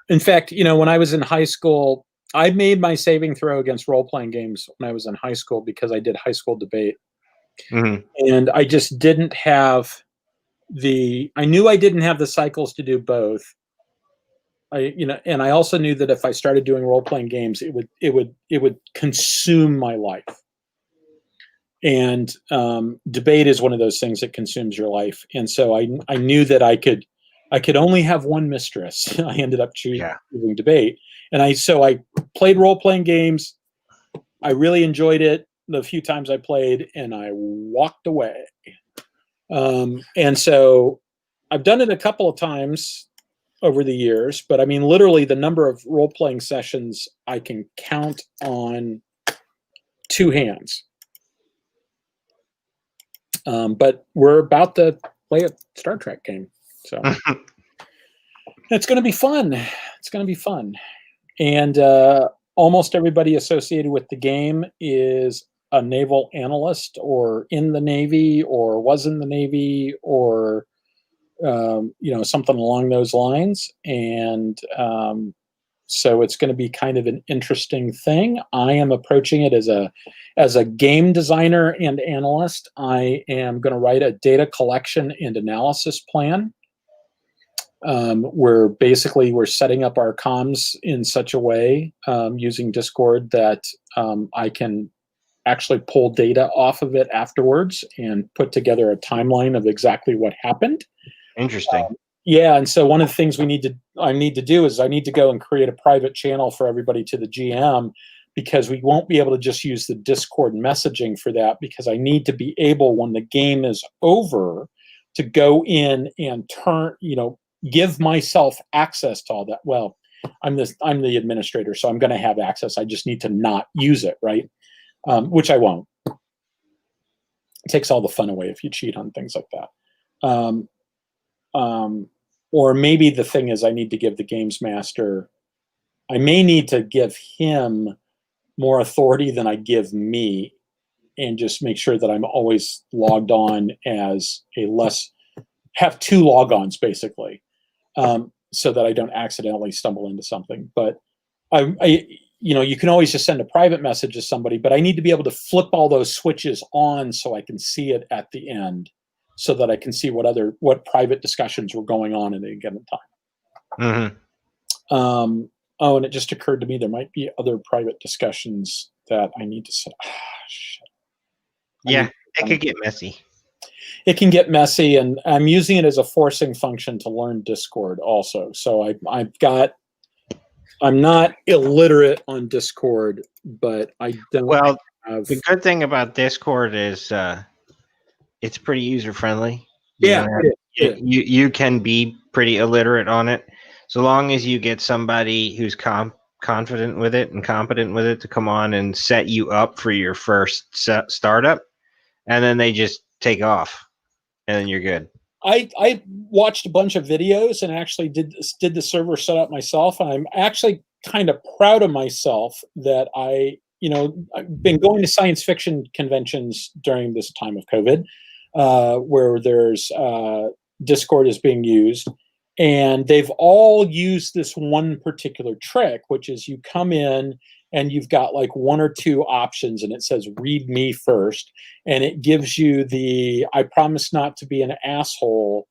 [SPEAKER 1] In fact, when I was in high school, I made my saving throw against role-playing games when I was in high school because I did high school debate.
[SPEAKER 2] Mm-hmm.
[SPEAKER 1] And I just didn't have I knew I didn't have the cycles to do both. And I also knew that if I started doing role-playing games, it would consume my life. And debate is one of those things that consumes your life. And so I knew that I could only have one mistress. I ended up choosing debate. And I played role-playing games. I really enjoyed it the few times I played, and I walked away. And so I've done it a couple of times over the years, but I mean, literally the number of role-playing sessions I can count on two hands. But we're about to play a Star Trek game. So it's going to be fun. And almost everybody associated with the game is a naval analyst or in the Navy or was in the Navy or something along those lines. And so it's going to be kind of an interesting thing. I am approaching it as a game designer and analyst. I am going to write a data collection and analysis plan. Where basically we're setting up our comms in such a way using Discord that I can actually pull data off of it afterwards and put together a timeline of exactly what happened.
[SPEAKER 2] Interesting.
[SPEAKER 1] Yeah, and so one of the things I need to do is I need to go and create a private channel for everybody to the GM, because we won't be able to just use the Discord messaging for that, because I need to be able, when the game is over, to go in and give myself access to all that. Well, I'm the administrator, so I'm going to have access. I just need to not use it, right? Which I won't. It takes all the fun away if you cheat on things like that. Or maybe the thing is, I need to give the games master, I may need to give him more authority than I give me, and just make sure that I'm always logged on as have two logons basically, so that I don't accidentally stumble into something. But you can always just send a private message to somebody, but I need to be able to flip all those switches on so I can see it at the end, so that I can see what private discussions were going on at any given time.
[SPEAKER 2] Mm-hmm.
[SPEAKER 1] And it just occurred to me there might be other private discussions that I need to set. Shit.
[SPEAKER 2] Yeah, it could get messy.
[SPEAKER 1] It can get messy, and I'm using it as a forcing function to learn Discord also. So I'm not illiterate on Discord, but I don't.
[SPEAKER 2] Well, the good thing about Discord is it's pretty user friendly. You can be pretty illiterate on it, so long as you get somebody who's confident with it and competent with it to come on and set you up for your first startup, and then they just take off, and then you're good.
[SPEAKER 1] I watched a bunch of videos and actually did the server setup myself. And I'm actually kind of proud of myself that I've been going to science fiction conventions during this time of COVID, where there's Discord is being used, and they've all used this one particular trick, which is you come in and you've got like one or two options, and it says read me first, and it gives you the I promise not to be an asshole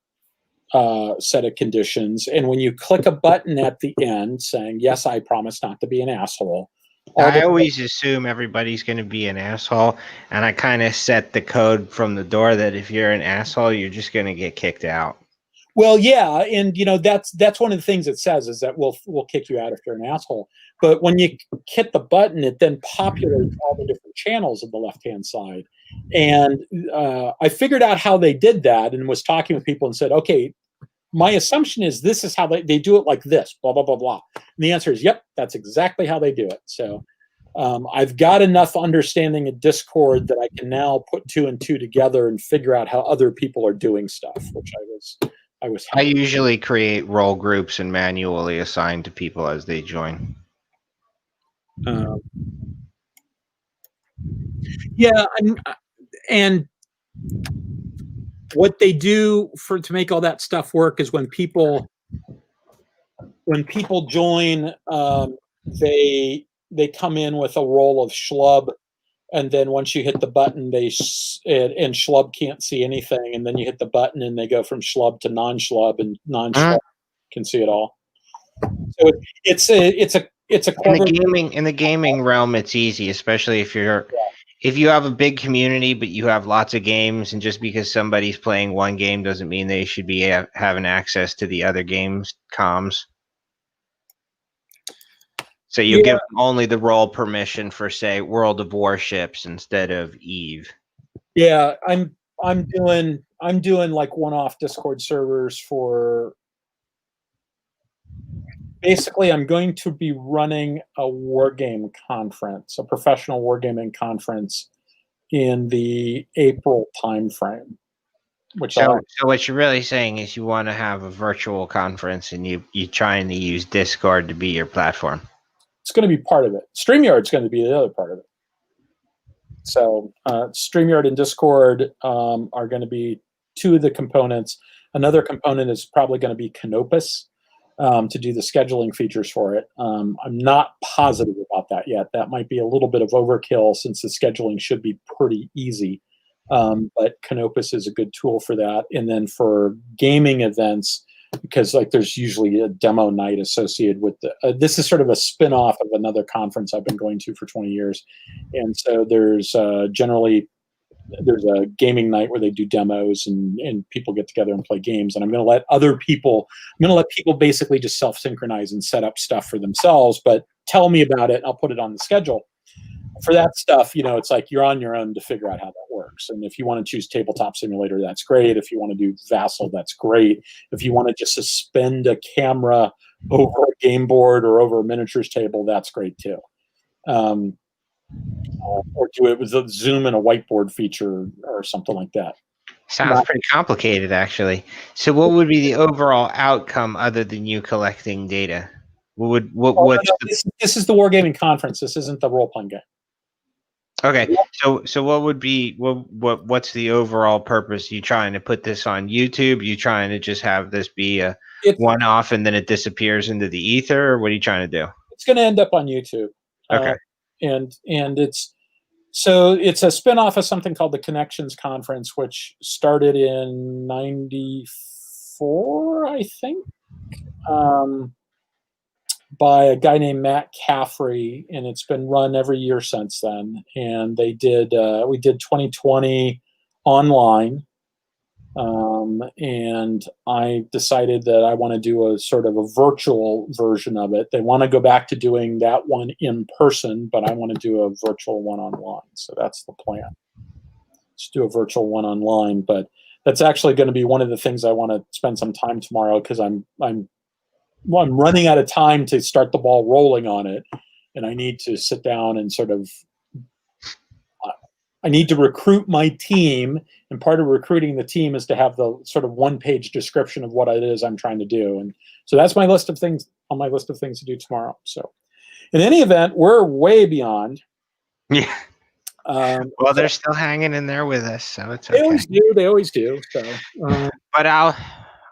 [SPEAKER 1] set of conditions. And when you click a button at the end saying yes, I promise not to be an asshole,
[SPEAKER 2] I always assume everybody's going to be an asshole, and I kind of set the code from the door that if you're an asshole, you're just going to get kicked out.
[SPEAKER 1] Well, yeah, and that's one of the things it says, is that we'll kick you out if you're an asshole. But when you hit the button, it then populates all the different channels on the left-hand side. And I figured out how they did that, and was talking with people and said, okay, my assumption is this is how they do it, like this, blah, blah, blah, blah. And the answer is, yep, that's exactly how they do it. So I've got enough understanding of Discord that I can now put two and two together and figure out how other people are doing stuff, which I
[SPEAKER 2] usually create role groups and manually assign to people as they join.
[SPEAKER 1] Yeah, and what they do to make all that stuff work is when people join, they come in with a role of schlub, and then once you hit the button, and schlub can't see anything, and then you hit the button and they go from schlub to non-schlub, and non-schlub can see it all. So it's a
[SPEAKER 2] in the gaming realm, it's easy, especially if you have a big community, but you have lots of games, and just because somebody's playing one game doesn't mean they should be having access to the other games' comms. So you give them only the role permission for, say, World of Warships instead of Eve.
[SPEAKER 1] Yeah, I'm doing like one-off Discord servers for. Basically, I'm going to be running a wargame conference, a professional wargaming conference, in the April timeframe.
[SPEAKER 2] So what you're really saying is you want to have a virtual conference, and you trying to use Discord to be your platform.
[SPEAKER 1] It's going to be part of it. StreamYard's going to be the other part of it. So StreamYard and Discord are going to be two of the components. Another component is probably going to be Canopus to do the scheduling features for it. I'm not positive about that yet. That might be a little bit of overkill since the scheduling should be pretty easy. But Canopus is a good tool for that. And then for gaming events, because like there's usually a demo night associated with this is sort of a spin-off of another conference I've been going to for 20 years. And so there's generally there's a gaming night where they do demos and people get together and play games. And I'm going to let people basically just self-synchronize and set up stuff for themselves, but tell me about it. And I'll put it on the schedule. For that stuff, it's like you're on your own to figure out how that works. And if you want to choose Tabletop Simulator, that's great. If you want to do Vassal, that's great. If you want to just suspend a camera over a game board or over a miniatures table, that's great too. Or do it with a Zoom and a whiteboard feature or something like that.
[SPEAKER 2] Sounds pretty complicated, actually. So what would be the overall outcome other than you collecting data?
[SPEAKER 1] This is the Wargaming Conference. This isn't the role-playing game.
[SPEAKER 2] Okay, so what would be what's the overall purpose? You trying to put this on YouTube? You trying to just have this be a one-off and then it disappears into the ether? Or what are you trying to do?
[SPEAKER 1] It's going to end up on YouTube.
[SPEAKER 2] Okay,
[SPEAKER 1] and it's a spin-off of something called the Connections Conference, which started in '94, I think. By a guy named Matt Caffrey, and it's been run every year since then. And we did 2020 online, and I decided that I want to do a sort of a virtual version of it. They want to go back to doing that one in person, but I want to do a virtual one online. So that's the plan. Let's do a virtual one online, but that's actually going to be one of the things I want to spend some time tomorrow, because I'm running out of time to start the ball rolling on it, and I need to sit down and sort of I need to recruit my team, and part of recruiting the team is to have the sort of one-page description of what it is I'm trying to do. And so that's my list of things on my list of things to do tomorrow. So in any event, we're way beyond.
[SPEAKER 2] Yeah. Well, they're still hanging in there with us, so it's okay.
[SPEAKER 1] They always do. So,
[SPEAKER 2] but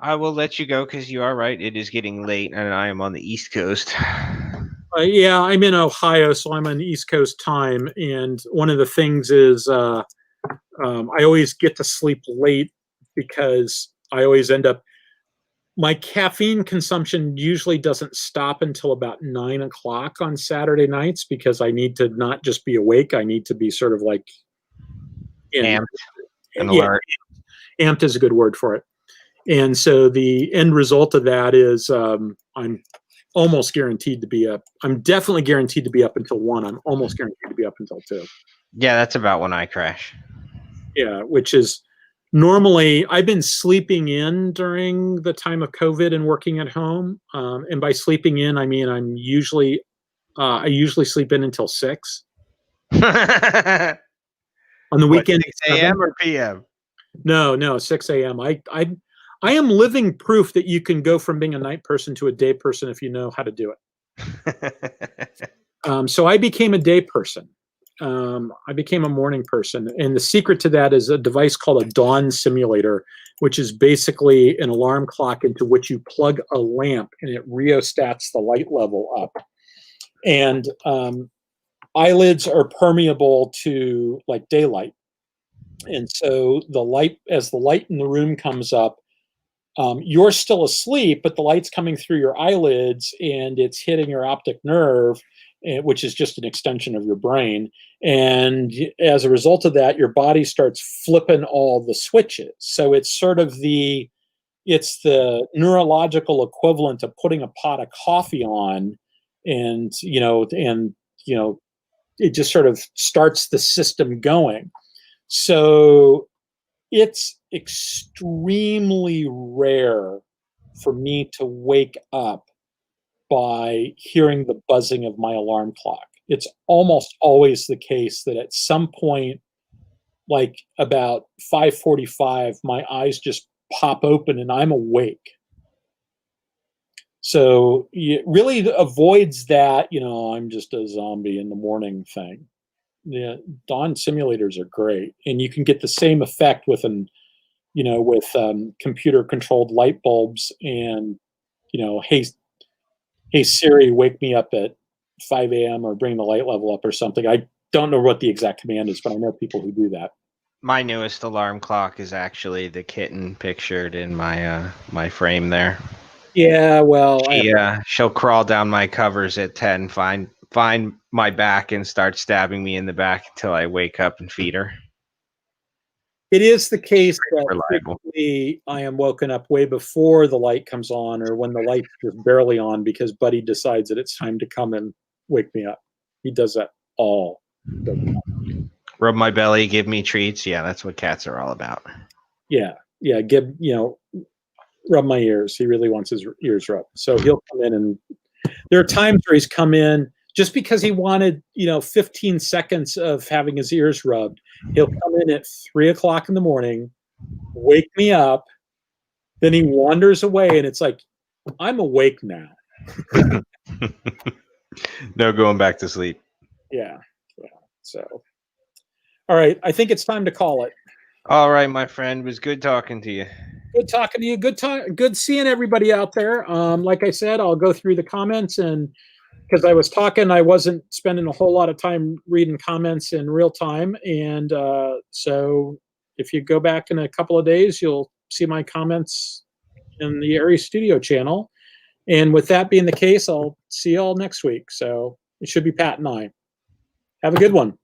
[SPEAKER 2] I will let you go, because you are right. It is getting late, and I am on the East Coast.
[SPEAKER 1] Yeah, I'm in Ohio, so I'm on East Coast time. And one of the things is I always get to sleep late, because I always end up – my caffeine consumption usually doesn't stop until about 9 o'clock on Saturday nights, because I need to not just be awake. I need to be sort of like
[SPEAKER 2] amped and alert.
[SPEAKER 1] Amped is a good word for it. And so the end result of that is I'm almost guaranteed to be up. I'm definitely guaranteed to be up until 1. I'm almost guaranteed to be up until 2.
[SPEAKER 2] Yeah, that's about when I crash.
[SPEAKER 1] Yeah, which is normally I've been sleeping in during the time of COVID and working at home. And by sleeping in, I mean I usually sleep in until 6. On the weekend,
[SPEAKER 2] 6 a.m. or p.m.?
[SPEAKER 1] No, 6 a.m. I am living proof that you can go from being a night person to a day person if you know how to do it. So I became a day person. I became a morning person. And the secret to that is a device called a dawn simulator, which is basically an alarm clock into which you plug a lamp and it rheostats the light level up. And eyelids are permeable to like daylight. And so as the light in the room comes up, you're still asleep, but the light's coming through your eyelids and it's hitting your optic nerve, which is just an extension of your brain. And as a result of that, your body starts flipping all the switches. So it's sort of the neurological equivalent of putting a pot of coffee on, and it just sort of starts the system going. So it's extremely rare for me to wake up by hearing the buzzing of my alarm clock. It's almost always the case that at some point, like about 5:45, my eyes just pop open and I'm awake. So it really avoids that, I'm just a zombie in the morning thing. Yeah, dawn simulators are great, and you can get the same effect with an with computer controlled light bulbs and, hey Siri, wake me up at 5 a.m. or bring the light level up or something. I don't know what the exact command is, but I know people who do that.
[SPEAKER 2] My newest alarm clock is actually the kitten pictured in my my frame there.
[SPEAKER 1] Yeah, well,
[SPEAKER 2] She'll crawl down my covers at 10, find my back, and start stabbing me in the back until I wake up and feed her.
[SPEAKER 1] it is the case that
[SPEAKER 2] Reliable.
[SPEAKER 1] typically I am woken up way before the light comes on, or when the light's just barely on, because Buddy decides that it's time to come and wake me up. He does that all the time.
[SPEAKER 2] Rub my belly, give me treats. Yeah, that's what cats are all about.
[SPEAKER 1] Yeah, rub my ears. He really wants his ears rubbed. So he'll come in, and there are times where he's come in just because he wanted, 15 seconds of having his ears rubbed. He'll come in at 3 o'clock in the morning, wake me up, then he wanders away, and it's like, I'm awake now.
[SPEAKER 2] No going back to sleep.
[SPEAKER 1] Yeah. So, all right. I think it's time to call it.
[SPEAKER 2] All right, my friend. It was good talking to you.
[SPEAKER 1] Good talking to you. Good seeing everybody out there. Like I said, I'll go through the comments, and because I was talking, I wasn't spending a whole lot of time reading comments in real time. And so if you go back in a couple of days, you'll see my comments in the Aries Studio channel. And with that being the case, I'll see you all next week. So it should be Pat and I. Have a good one.